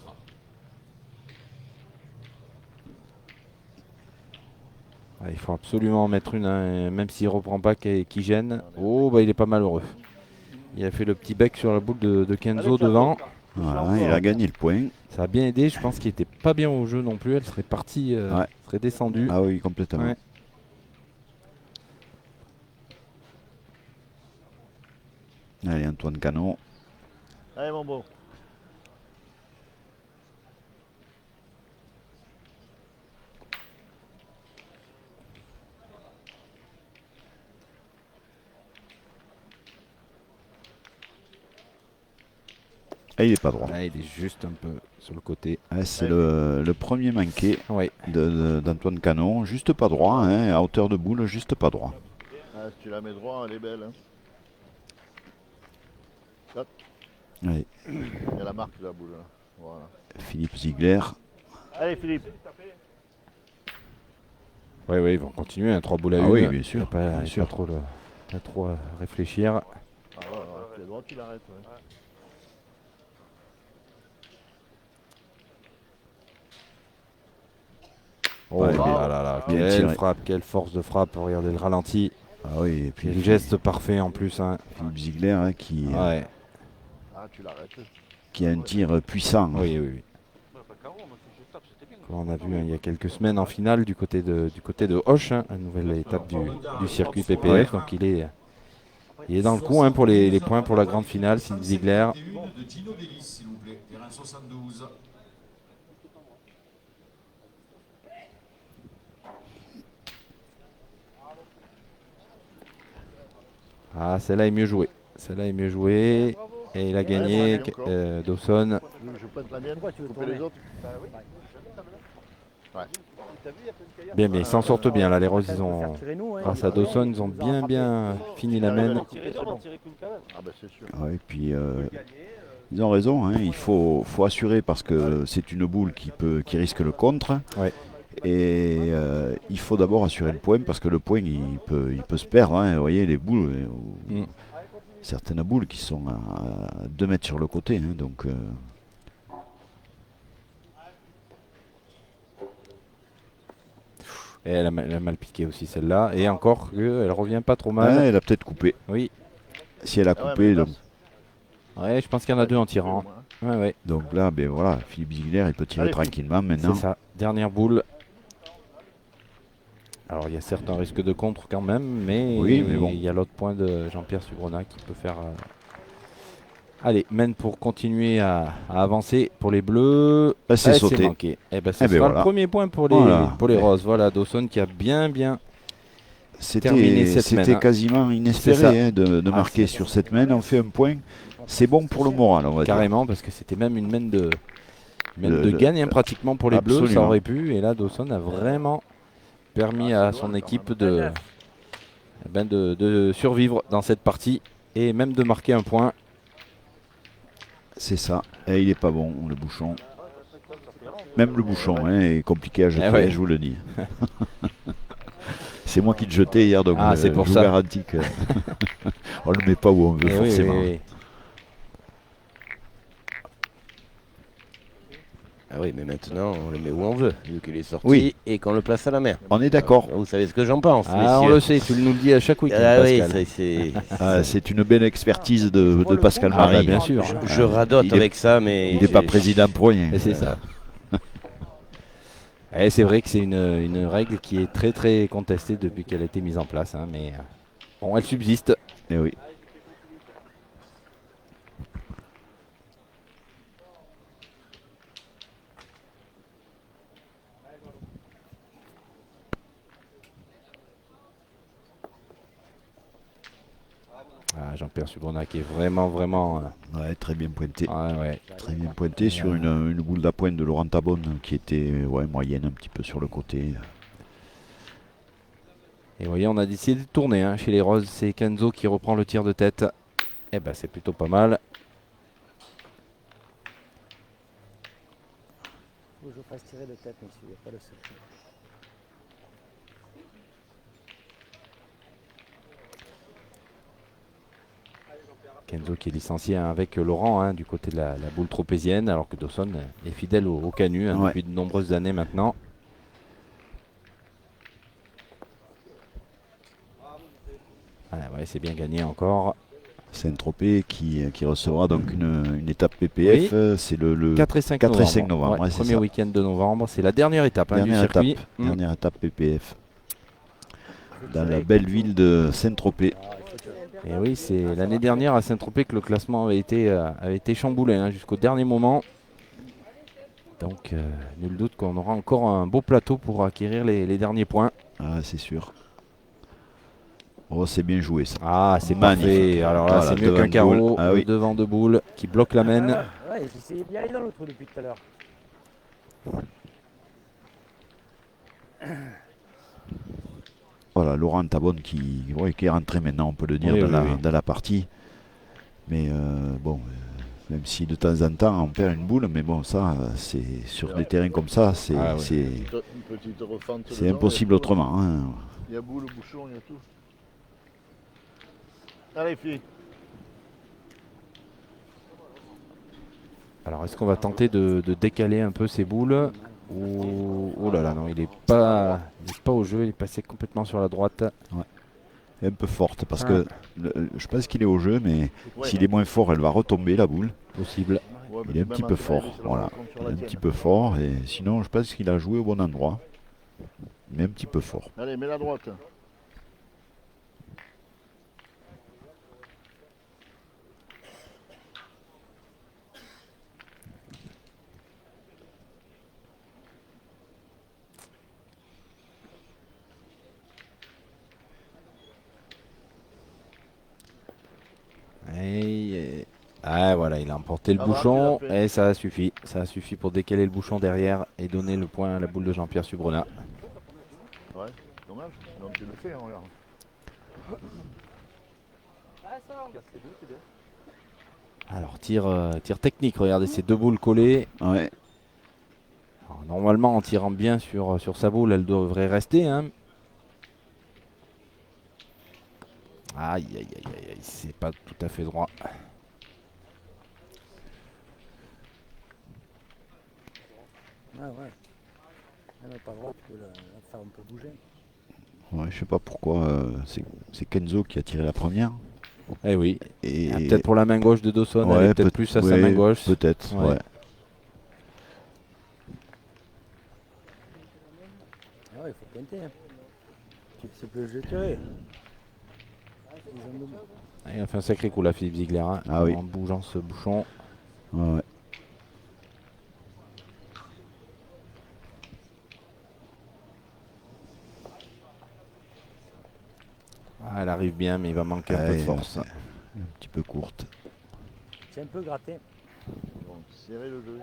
Ah, il faut absolument en mettre une, hein, même s'il reprend pas qui gêne. Oh, bah il est pas malheureux. Il a fait le petit bec sur la boule de Kenzo devant. Voilà, il a gagné le point. Ça a bien aidé, je pense qu'il était pas bien au jeu non plus. Elle serait partie, serait descendue. Ah oui, complètement. Ouais. Allez, Antoine Canon. Allez, mon beau. Ah, il est pas droit. Ah, il est juste un peu sur le côté. Ah, c'est le premier manqué Oui. d'Antoine Canon. Juste pas droit, hein, à hauteur de boule, juste pas droit. Ah, si tu la mets droit, elle est belle. Hein. Hop, Allez, il y a la marque de la boule. Là. Voilà. Philippe Ziegler. Allez, Philippe. Oui, ils vont continuer, hein, 3 boules à Ah une. oui, bien sûr, Il n'y a bien pas, sûr. pas trop à réfléchir. Ah, ouais, c'est droit qu'il arrête. Ouais. Oh Ouais, là là là, bien quelle tiré. frappe, quelle force de frappe. Regardez le ralenti. Ah oui, et puis Quel geste parfait en plus. Hein. Philippe Ziegler hein, Ouais. Ah, tu l'arrêtes. qui a un tir puissant. Oui, oui, oui. Comme on a vu hein, il y a quelques semaines en finale du côté de Hoche, hein, la nouvelle étape du circuit PPF. Ouais. Donc il est dans le coup hein, pour les points pour la grande finale. Philippe Ziegler. De Gino Delis, s'il vous plaît, terrain 72. Ah, celle-là est mieux jouée. Celle-là est mieux jouée. Et il a gagné Dawson. Je pointe la mienne, Pourquoi tu veux couper les tourner? autres. Bien, bien, ils s'en sortent bien là. Les Roses, ils Faire ont, tirer nous, hein. grâce à Dawson, ils ont bien fini la main. Ah ben c'est sûr. Ouais, et puis ils ont raison, hein, il faut assurer parce que c'est une boule qui risque le contre. Ouais. Et il faut d'abord assurer le point parce que le point il peut se perdre. Hein, vous voyez les boules, certaines boules qui sont à 2 mètres sur le côté. Hein, donc Et elle a mal piqué aussi celle-là. Et encore elle revient pas trop ouais, mal. elle a peut-être coupé. Oui. Si elle a coupé, Ouais, je pense qu'il y en a deux en tirant. Ouais, ouais. donc là, ben voilà, Philippe Ziegler il peut tirer Allez, tranquillement C'est maintenant. ça. Dernière boule. Alors il y a certes un risque de contre quand même, mais, Oui, mais bon. il y a l'autre point de Jean-Pierre Subronat qui peut faire. Allez, mène pour continuer à avancer pour les bleus. Là, c'est sauté. manqué. Et ben, ce Eh ben, sera voilà. le premier point pour les, Voilà. Roses. Voilà, Dawson qui a bien terminé C'était cette semaine, hein. quasiment C'est inespéré ça. hein, de marquer sur cette main. On fait un point. C'est bon pour le moral, on va dire. Carrément, parce que c'était même une main de Le- gagne hein, pratiquement pour les bleus. Ça absolument. aurait pu. Et là, Dawson a vraiment permis à son équipe de survivre dans cette partie et même de marquer un point. C'est ça. Et il est pas bon, le bouchon. Même le bouchon hein, est compliqué à jeter, ouais. je vous le dis. C'est moi qui le jetais hier, donc C'est pour je vous ça. garantis que on le met pas où on veut Eh oui, forcément. oui, oui. Ah oui, mais maintenant, on le met où on veut, vu qu'il est sorti Oui. et qu'on le place à la mer. On est d'accord. Vous savez ce que j'en pense, On messieurs. le sait, tu nous le dis à chaque week-end, Ah oui, Pascal. C'est une belle expertise de Pascal Ah, bah, Marie. bien sûr. Je radote il est- avec ça, mais... Il n'est pas président pour rien. Et c'est ça. Et c'est vrai que c'est une règle qui est très très contestée depuis qu'elle a été mise en place, hein, mais bon, elle subsiste. Eh oui. Jean-Pierre Subronat qui est vraiment Ouais, très bien pointé. ouais. Très bien pointé sur une boule d'appointe de Laurent Tabonne qui était moyenne un petit peu sur le côté. Et vous voyez, on a décidé de tourner hein, chez les Roses. C'est Kenzo qui reprend le tir de tête. Et ben c'est plutôt pas mal. Faut que je fasse tirer de tête, monsieur, il n'y a pas de secret. Kenzo qui est licencié hein, avec Laurent hein, du côté de la boule tropézienne, alors que Dawson est fidèle au Canu hein, Ouais. depuis de nombreuses années maintenant. Ouais, c'est bien gagné encore. Saint-Tropez qui recevra donc une étape PPF. C'est le 4 et 5 4 et novembre. 5 novembre. Ouais, c'est premier ça. week-end de novembre. C'est la dernière étape hein, du Dernière circuit. étape, dernière étape PPF. Dans la belle ville de Saint-Tropez. Et oui, c'est l'année dernière à Saint-Tropez que le classement avait été chamboulé hein, jusqu'au dernier moment. Donc, nul doute qu'on aura encore un beau plateau pour acquérir les derniers points. Ah, c'est sûr. Oh, c'est bien joué ça. Ah, c'est Magnifique. parfait. Alors là, Voilà, c'est mieux devant qu'un de carreau. boule. Ah oui. Devant de boule qui bloque la main. Ouais, j'essayais bien aller dans le trou depuis tout à l'heure. Voilà, Laurent Tabonne qui est rentré maintenant, on peut le dire, Oui, dans la partie. Mais même si de temps en temps on perd une boule, mais bon, ça, c'est sur des terrains comme ça, c'est Une petite refente c'est dedans, impossible il y a tout. autrement. Hein. Il y a boule, bouchon, il y a tout. Allez, filles. Alors, est-ce qu'on va tenter de décaler un peu ces boules? Oh là là, non, il est pas au jeu, il est passé complètement sur la droite. Elle est un peu forte parce Ah. que je pense qu'il est au jeu, mais s'il est moins fort, elle va retomber la boule. Possible. Ouais, mais Il est un même petit en peu finale, fort. c'est la Voilà. rencontre sur Il la est un tienne. petit peu fort et sinon, je pense qu'il a joué au bon endroit. Mais un petit peu fort. Allez, mets la droite. Ah voilà, il a emporté le Ah, bah, bouchon il a fait. et ça a suffi. Ça a suffi pour décaler le bouchon derrière et donner le point à la boule de Jean-Pierre Subrona. Ouais, dommage. Sinon tu le fais, hein, regarde. Alors tir technique, regardez ces deux boules collées. Ouais. Alors, normalement en tirant bien sur sa boule, elle devrait rester. Hein. Aïe aïe aïe aïe, aïe, c'est pas tout à fait droit. Ah ouais. Elle n'a pas le droit, tu peux la faire un peu bouger. Ouais, je sais pas pourquoi. C'est Kenzo qui a tiré la première. Eh oui. Et Ah, peut-être pour la main gauche de Dawson, elle est peut-être plus à sa ouais, main gauche. Peut-être, Ouais. ouais. Ah ouais, il faut pointer. Hein. C'est plus le tiré. Il a fait un sacré coup là, Philippe Ziegler, hein, Ah oui. en bougeant ce bouchon. Ouais. Ah, elle arrive bien, mais il va manquer un peu de Ouais, force. c'est un petit peu courte. C'est un peu gratté. Donc, serrer le jeu.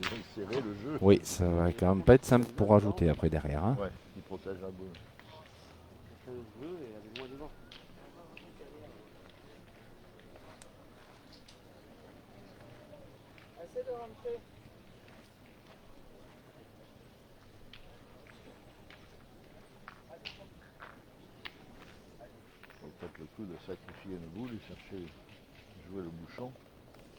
Ils ont serré le jeu. Oui, ça va quand même pas être simple pour rajouter après derrière. Hein. Ouais, il protège la boule. Peut-être le coup de sacrifier une boule et chercher jouer le bouchon,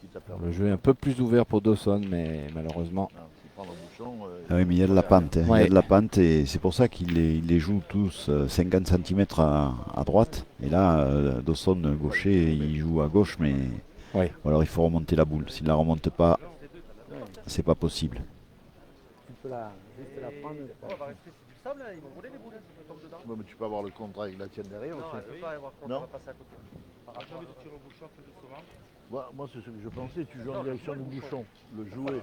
quitte à faire Le jeu est un peu plus ouvert pour Dawson, mais malheureusement. Non, s'il prend le bouchon, Ah oui, mais il y a de la pente. Hein. Il y Ouais. a de la pente et c'est pour ça qu'il les joue tous 50 cm à droite. Et là, Dawson gaucher, il joue à gauche, mais Ouais. ou alors il faut remonter la boule. S'il la remonte pas, c'est pas possible. Tu peux juste la prendre. Ouais, mais tu peux avoir le contrat avec la tienne derrière aussi. Non. Moi, c'est ce que je pensais. Tu joues en direction du bouchon, le jouer.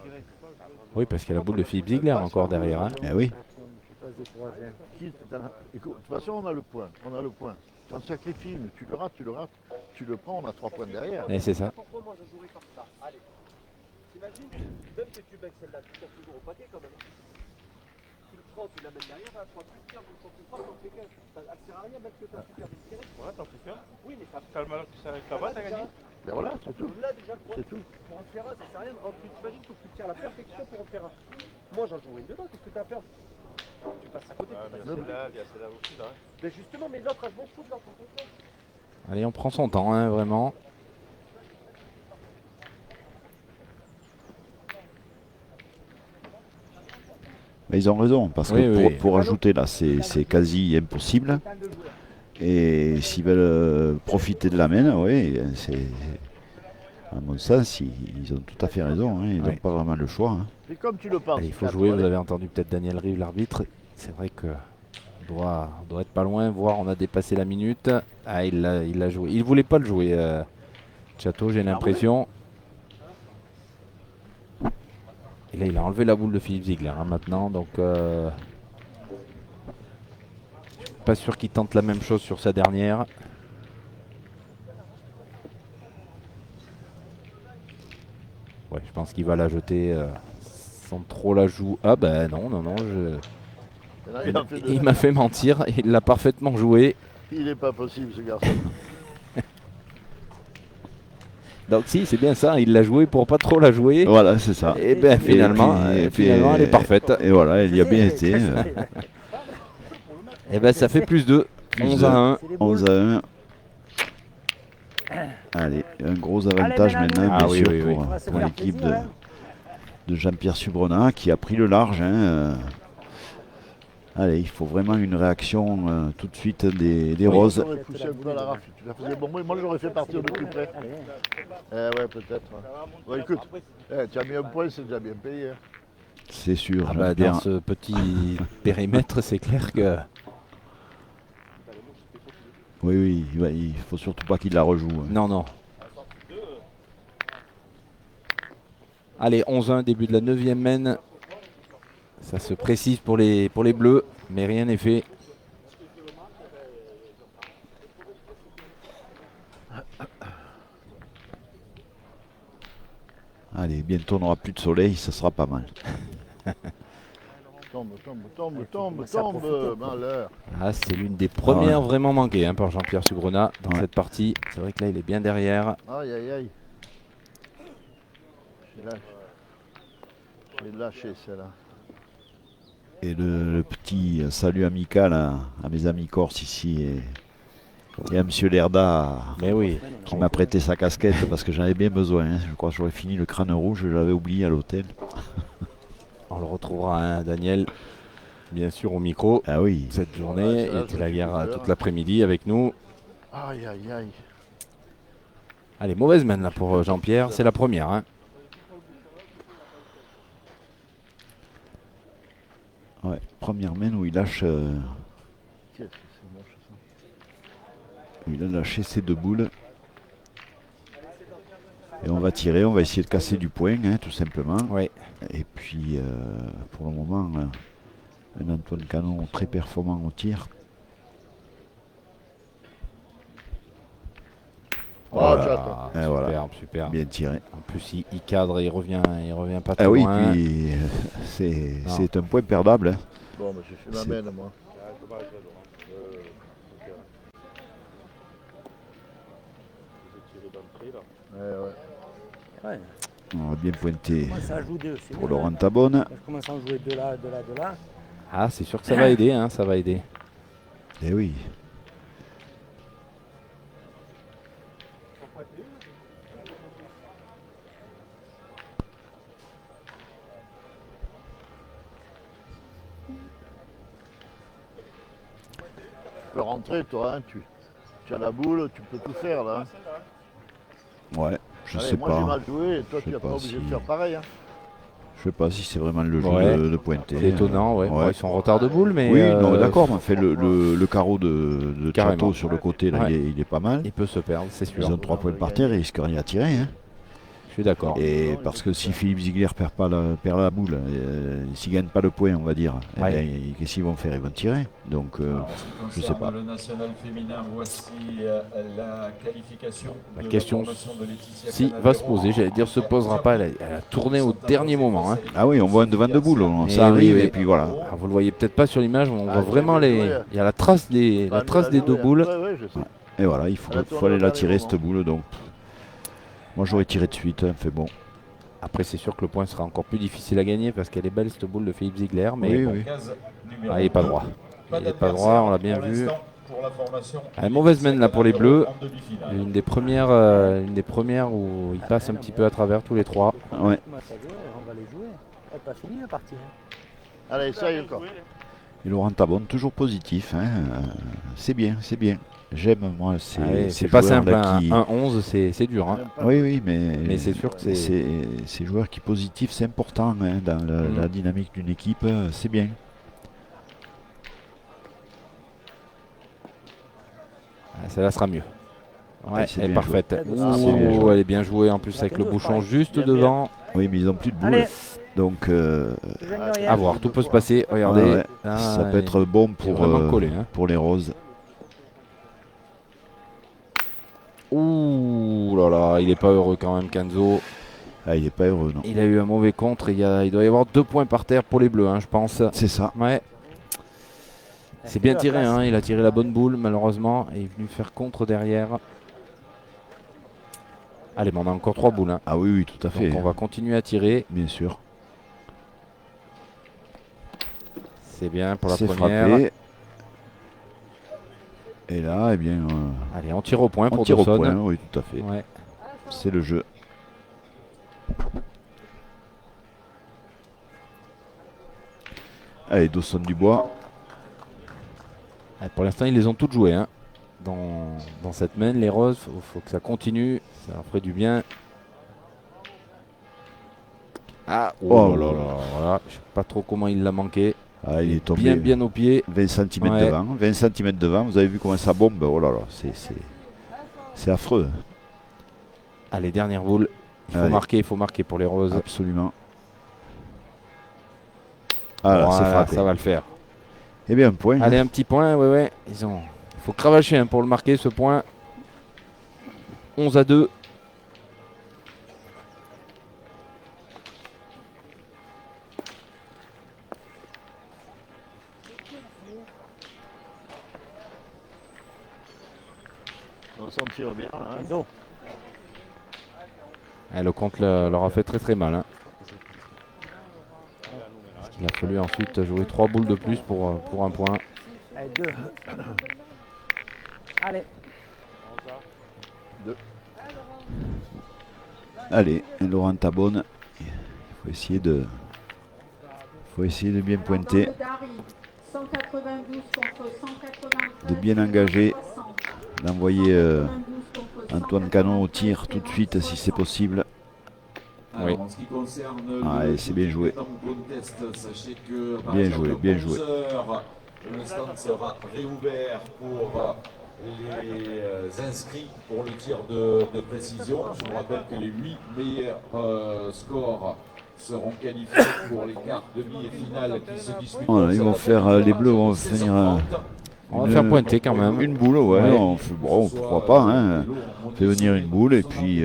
Oui, parce qu'il y a la boule de Philippe Ziegler encore derrière. Hein. Eh oui. Écoute, de toute façon, on a le point. On a le point. Tu en sacrifies, mais tu le rates. Tu le prends, on a 3 points derrière. Et c'est ça. Pourquoi moi je jouerais comme ça? Allez. T'imagines, même que tu baignes celle-là, tu tires toujours au paquet quand même. Tu le prends, tu l'amènes derrière, hein, toi plus tard, quand tu prends, t'en fais qu'un. Ça ne sert à rien même que t'as super bien tiré. Ouais, t'en fais qu'un. Oui, mais ça. T'as le malheur qui s'arrête là-bas, t'as gagné. Ben voilà, c'est tout. Là déjà le point. C'est tout. Pour en faire un, ça sert à rien de rentrer. T'imagines que tu tires à la perfection pour en faire un. Moi j'en jouerais une dedans, qu'est-ce que t'as à perdre? Tu passes à côté. C'est là aussi là. Mais justement, mais l'autre, elle m'en fout de l'autre. Allez, on prend son temps, hein, vraiment. Mais ils ont raison, parce Oui, que oui. pour ajouter là, c'est quasi impossible. Et s'ils veulent profiter de la main, oui, à mon sens, ils ont tout à fait raison. Hein, ils n'ont Ouais. pas vraiment le choix. Hein. C'est comme tu le penses. Allez, il faut jouer. Vous avez entendu peut-être Daniel Rive, l'arbitre. C'est vrai que on doit être pas loin, voire on a dépassé la minute. Ah, il l'a joué. Il voulait pas le jouer, Chateau, j'ai l'impression. Et là, il a enlevé la boule de Philippe Ziegler hein, maintenant. Donc, je suis pas sûr qu'il tente la même chose sur sa dernière. Ouais, je pense qu'il va la jeter sans trop la jouer. Ah ben non. Il m'a fait mentir. Il l'a parfaitement joué. Il n'est pas possible ce garçon. Donc si, c'est bien ça. Il l'a joué pour pas trop la jouer. Voilà, c'est ça. Et ben finalement, finalement elle est parfaite. Et voilà, elle y a bien été. Et ben ça fait plus 2. 11 à 1. 11 à 1. Allez, un gros avantage Allez, maintenant, Ah bien oui, sûr, oui, oui. pour l'équipe de Jean-Pierre Subrenat qui a pris le large. Allez, il faut vraiment une réaction tout de suite des roses. J'aurais poussé un peu à la rafle. Tu la faisais bon, moi j'aurais fait partir de plus près. Ouais, peut-être. Ouais, écoute, tu as mis un point, c'est déjà bien payé. C'est sûr. Ah bah, Dans ce petit périmètre, c'est clair que. Oui, il faut surtout pas qu'il la rejoue. Non. Allez, 11-1, début de la 9e main. Ça se précise pour les bleus, mais rien n'est fait. Allez, bientôt on n'aura plus de soleil, ça sera pas mal. Tombe, malheur. Ah, c'est l'une des premières vraiment manquées par Jean-Pierre Subrenat dans cette partie. C'est vrai que là, il est bien derrière. Aïe. J'ai lâché celle-là. Et le petit salut amical à mes amis corses ici et à Monsieur Lerda Mais oui. qui m'a prêté sa casquette parce que j'en avais bien besoin. Je crois que j'aurais fini le crâne rouge, je l'avais oublié à l'hôtel. On le retrouvera, Daniel, bien sûr, au micro. Ah oui. Cette journée, il était là hier toute l'après-midi avec nous. Aïe. Allez, mauvaise main là pour Jean-Pierre, c'est la première. Ouais, première main où il lâche. Il a lâché ses 2 boules. Et on va tirer, on va essayer de casser du point, tout simplement. Ouais. Et puis, pour le moment, un Antoine Canon très performant au tir. Voilà. Super. Bien tiré. En plus, il cadre, il revient pas trop oui, loin. puis c'est un point perdable. Bon, j'ai fait ma main, moi. Ouais. On va bien pointer Ça a joué deux, c'est pour bien, Laurent Tabonne. Je commence à en jouer de là. Ah, c'est sûr que ça va aider, ça va aider. Eh oui. Tu peux rentrer, toi, tu as la boule, tu peux tout faire, là. Ouais, je Allez, sais moi, pas. j'ai mal joué, et toi, Je tu sais n'es pas pas obligé de si- faire pareil. Je sais pas si c'est vraiment le jeu Ouais. de pointer. C'est étonnant, ouais. Bon, ils sont en retard de boule, mais. Oui, non, d'accord, mais fait le carreau de Carrément. Chateau sur le côté, là, Ouais. il est pas mal. Il peut se perdre, c'est sûr. Ils ont 3 points par terre, ils risquent rien à tirer. Je suis d'accord. Et parce que si Philippe Ziegler perd la boule, s'il ne gagne pas le point, on va dire, qu'est-ce qu'ils vont faire? Ils vont tirer. Donc, je sais pas. Le national féminin, voici la qualification. La question, si va se poser, j'allais dire se posera pas, elle a tourné au dernier moment. Ah oui, on voit un devant de boule, ça arrive et puis voilà. Alors, vous le voyez peut-être pas sur l'image, mais on voit vraiment il y a la trace des 2 boules. Et voilà, il faut aller la tirer cette boule. Donc, moi j'aurais tiré de suite, fait bon. Après, c'est sûr que le point sera encore plus difficile à gagner parce qu'elle est belle cette boule de Philippe Ziegler, mais Oui, bon, oui. il n'est pas droit. Il n'est pas droit, on l'a bien vu. Pour la formation. Mauvaise main là pour les bleus. Une des premières où ils passent un petit peu à travers tous les 3. Ouais. On va les jouer. Elle n'est pas finie la partie. Allez, ça y est encore. Et Laurent Tabonne, toujours positif. C'est bien, c'est bien. J'aime, moi, c'est pas simple, un 1-11, c'est dur. Oui, mais c'est sûr que ces joueurs qui positifs, c'est important dans la dynamique d'une équipe, c'est bien. Celle-là sera mieux. Ouais, elle est parfaite. Joué. Elle est bien jouée en plus avec le bouchon juste devant. Oui, mais ils n'ont plus de boule. Donc, à voir, tout peut se passer. Regardez, ça peut être bon pour les roses. Ouh là là, il est pas heureux quand même, Kenzo. Ah, il est pas heureux, non. Il a eu un mauvais contre. Il doit y avoir 2 points par terre pour les bleus, je pense. C'est ça. Ouais. C'est bien tiré, il a tiré la bonne boule, malheureusement. Et il est venu faire contre derrière. Allez, mais on a encore 3 boules. Ah oui, tout à fait. Donc on va continuer à tirer. Bien sûr. C'est bien pour la C'est première. Frappé. Et là, eh bien... allez, on tire au point pour Dawson. On tire au point, Dawson. oui, tout à fait. Ouais. C'est le jeu. Allez, Dawson Dubois. Pour l'instant, ils les ont toutes jouées hein, dans cette main. Les roses, faut que ça continue. Ça leur ferait du bien. Ah, oh là là, voilà. Je sais pas trop comment il l'a manqué. Ah, il est tombé bien au pied. 20 cm Ouais. devant. 20 cm devant. Vous avez vu comment ça bombe? Oh là là, c'est affreux. Allez, dernière boule. Il faut marquer pour les roses. Absolument. Ah là, c'est frappé. Ça va le faire. Eh bien, un point. Allez, un petit point, ouais. Il faut cravacher hein, pour le marquer, ce point. 11-2. On s'en tire bien. Hein. Non. Le compte leur a fait très mal. Hein. Il a fallu ensuite jouer 3 boules de plus pour un point. Allez, 2. Allez. 2. Allez, Laurent Tabonne. Il faut essayer de bien pointer. De bien engager. D'envoyer Antoine Canon au tir tout de suite si c'est possible. Oui. En ce qui concerne c'est bien joué. contest, sachez que Bien joué, bien joué. Le stand sera réouvert pour les inscrits pour le tir de précision. Je vous rappelle que les 8 meilleurs scores seront qualifiés pour les quarts, demi et finales qui se disputent. Voilà, ils vont faire, les Bleus vont finir. On va faire pointer quand même. Une boule, ouais. Pourquoi pas. Hein. On fait venir une boule et puis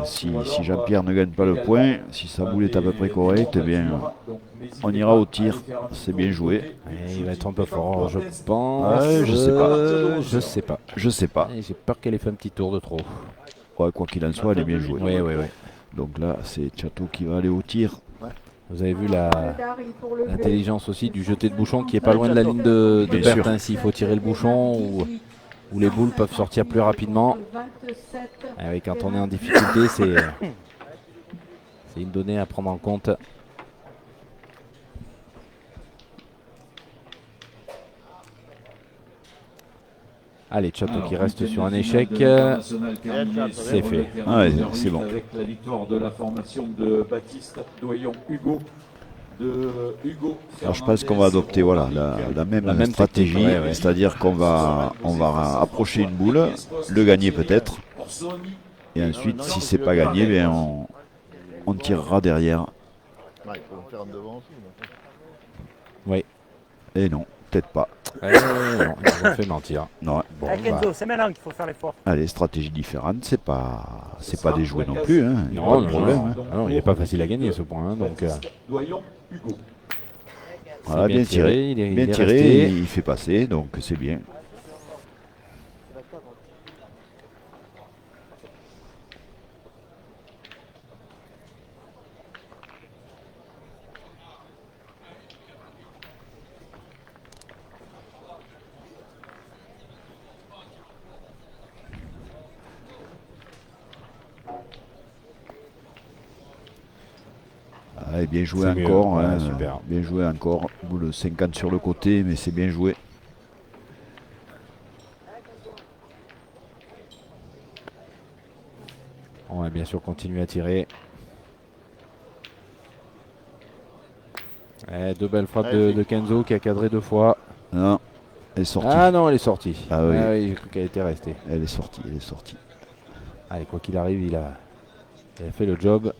si Jean-Pierre ne gagne pas le point, si sa boule est à peu près correcte, eh bien, on ira au tir. C'est bien joué. Il va être un peu fort, je pense. Je sais pas. Je sais pas. J'ai peur qu'elle ait fait un petit tour de trop. Ouais, quoi qu'il en soit, elle est bien jouée. Oui. Donc là, c'est Chateau qui va aller au tir. Vous avez vu l'intelligence aussi du jeté de bouchon qui est pas loin de la ligne de perte. Hein, s'il faut tirer le bouchon ou les boules peuvent sortir plus rapidement. Et oui, quand on est en difficulté, c'est une donnée à prendre en compte. Allez, Chateau qui reste sur un échec. C'est fait. C'est bon. Avec la victoire de la formation de Baptiste Doyon Hugo. Alors je pense qu'on va adopter la même stratégie, c'est-à-dire qu'on va approcher une boule, le gagner peut-être, et ensuite si c'est pas gagné, bien on tirera derrière. Il faut en faire un devant aussi. Oui. Et non, peut-être pas. Non, ils ont fait mentir. Non. Bon, Kenzo, c'est maintenant qu'il faut faire l'effort. Allez, stratégie différente, c'est pas déjoué non plus. Hein. Non, il n'est pas facile à gagner ce point. Hein, donc, voilà, bien tiré. Il fait passer, donc c'est bien. Bien joué encore, hein, super. Bien joué encore. Boule 50 sur le côté, mais c'est bien joué. On va bien sûr continuer à tirer. Deux belles frappes de Kenzo qui a cadré 2 fois. Non, elle est sortie. Ah non, elle est sortie. Ah oui, j'ai cru qu'elle était restée. Elle est sortie. Allez, quoi qu'il arrive, il a fait le job.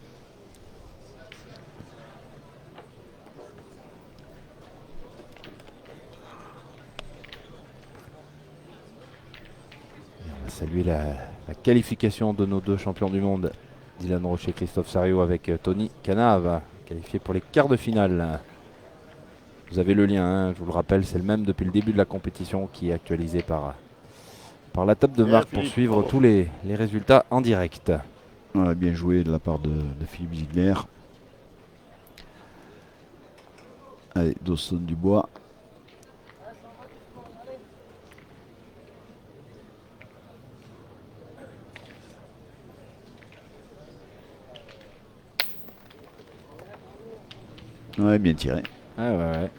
Saluer la qualification de nos 2 champions du monde, Dylan Rocher et Christophe Sario, avec Tony Canave, qualifié pour les quarts de finale. Vous avez le lien, hein, je vous le rappelle, c'est le même depuis le début de la compétition qui est actualisé par la table de marque pour suivre tous les résultats en direct. Voilà, bien joué de la part de Philippe Ziegler. Allez, Dawson Dubois. Ouais, bien tiré. Ouais.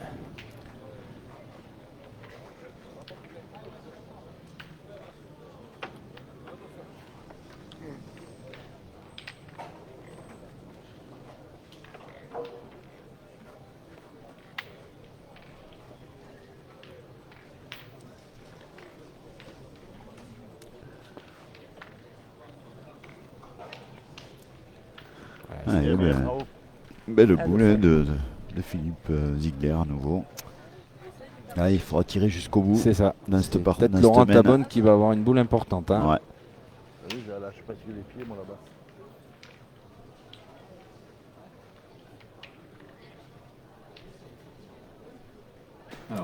Ouais, belle boule hein, de Philippe Ziegler à nouveau. Là, il faudra tirer jusqu'au bout. C'est ça. Dans cette partie. Peut-être Laurent Tabonne qui va avoir une boule importante. Hein. Ouais. Oui, je lâche pas sur les pieds, moi, là-bas.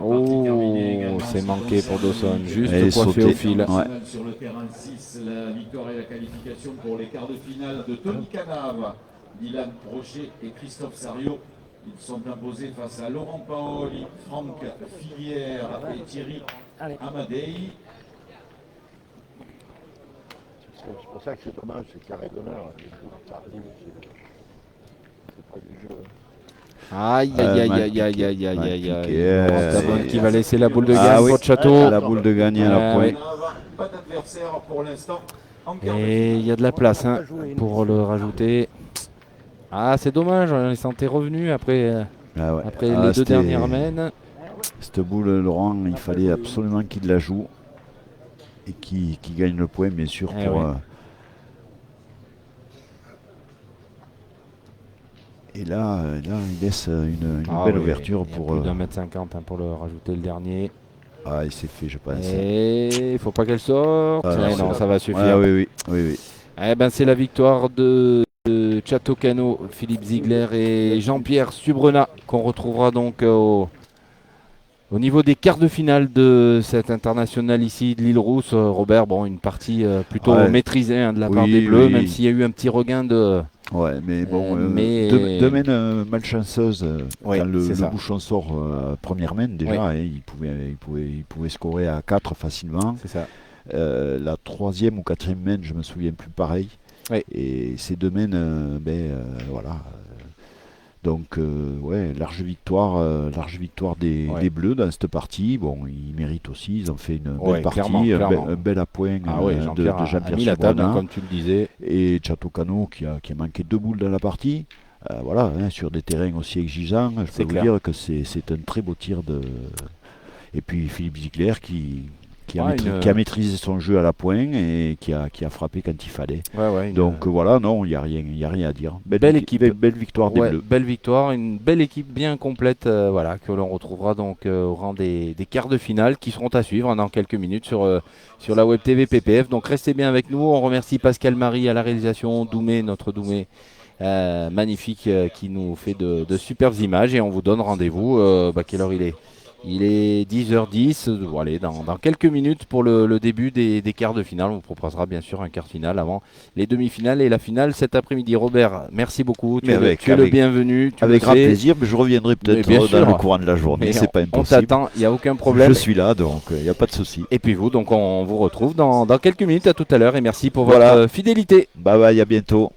Oh, c'est manqué pour Dawson. Juste Et coiffé au fil. Ouais. Sur le terrain 6, la victoire et la qualification pour les quarts de finale de Tony Canave, Dylan Brochet et Christophe Sario. Ils sont imposés face à Laurent Paoli, Franck Filière et Thierry Amadei. C'est pour ça que c'est dommage, c'est carré d'honneur. C'est pas du jeu. Aïe, aïe, aïe, aïe, aïe, aïe, aïe, aïe, aïe. Laurent Tabonne c'est- qui va laisser la boule de gagne pour Château. La boule de gagne à la pointe. Pas d'adversaire pour l'instant. Et il y a de la place hein, pour le rajouter. Ah, c'est dommage, on s'en était revenu après, Ah ouais. après Ah, les deux c'était- dernières mènes. Cette boule, Laurent, il fallait absolument qu'il la joue et qu'il gagne le point, bien sûr. Eh Pour, ouais. Et là, il laisse une Ah belle oui, ouverture il y a pour. plus d'un mètre 50 hein, pour le rajouter le dernier. Ah, il s'est fait, je pense. Et il faut pas qu'elle sorte. Ah, Eh non, non, ça va suffire. Ah, oui, oui. Eh ben, c'est la victoire de Château-Cano, Philippe Ziegler et Jean-Pierre Subrena qu'on retrouvera donc au niveau des quarts de finale de cet international ici de l'île Rousse. Robert, bon, une partie plutôt Ouais. maîtrisée hein, de la part Oui, des Bleus, oui. même s'il y a eu un petit regain de... Ouais, mais bon, mais- deux mènes malchanceuses. Oui, Quand c'est le ça. bouchon sort première mène, déjà, hein, il pouvait scorer à 4 facilement. C'est ça. La troisième ou quatrième mène, je me souviens plus pareil. Oui. Et ces deux mènes, voilà. Donc, ouais, large victoire des Bleus dans cette partie. Bon, ils méritent aussi, ils ont fait une Ouais, belle partie, clairement. un bel appoint Ah ouais, de Jean-Pierre a Jean-Pierre mis la table, Subrena. hein, comme tu le disais. Et Château-Cano qui a manqué 2 boules dans la partie. Voilà, hein, sur des terrains aussi exigeants, je C'est peux clair. vous dire que c'est un très beau tir de. Et puis Philippe Ziegler qui a maîtrisé son jeu à la pointe et qui a frappé quand il fallait. Ouais, Donc voilà, non, il n'y a rien à dire. Belle équipe. Belle victoire des ouais, Bleus. belle victoire, une belle équipe bien complète, voilà, que l'on retrouvera donc au rang des quarts de finale qui seront à suivre hein, dans quelques minutes sur la Web TV PPF. Donc restez bien avec nous. On remercie Pascal Marie à la réalisation, Doumé, notre Doumé magnifique qui nous fait de superbes images et on vous donne rendez-vous. Quelle heure il est? Il est 10h10, allez, dans quelques minutes pour le début des quarts de finale. On vous proposera bien sûr un quart final avant les demi-finales et la finale cet après-midi. Robert, merci beaucoup. Tu es le bienvenu. Avec grand plaisir, mais je reviendrai peut-être dans le courant de la journée. C'est pas impossible. On t'attend, il n'y a aucun problème. Je suis là, donc il n'y a pas de souci. Et puis vous, donc on vous retrouve dans quelques minutes. À tout à l'heure et merci pour votre fidélité. Bye bye, à bientôt.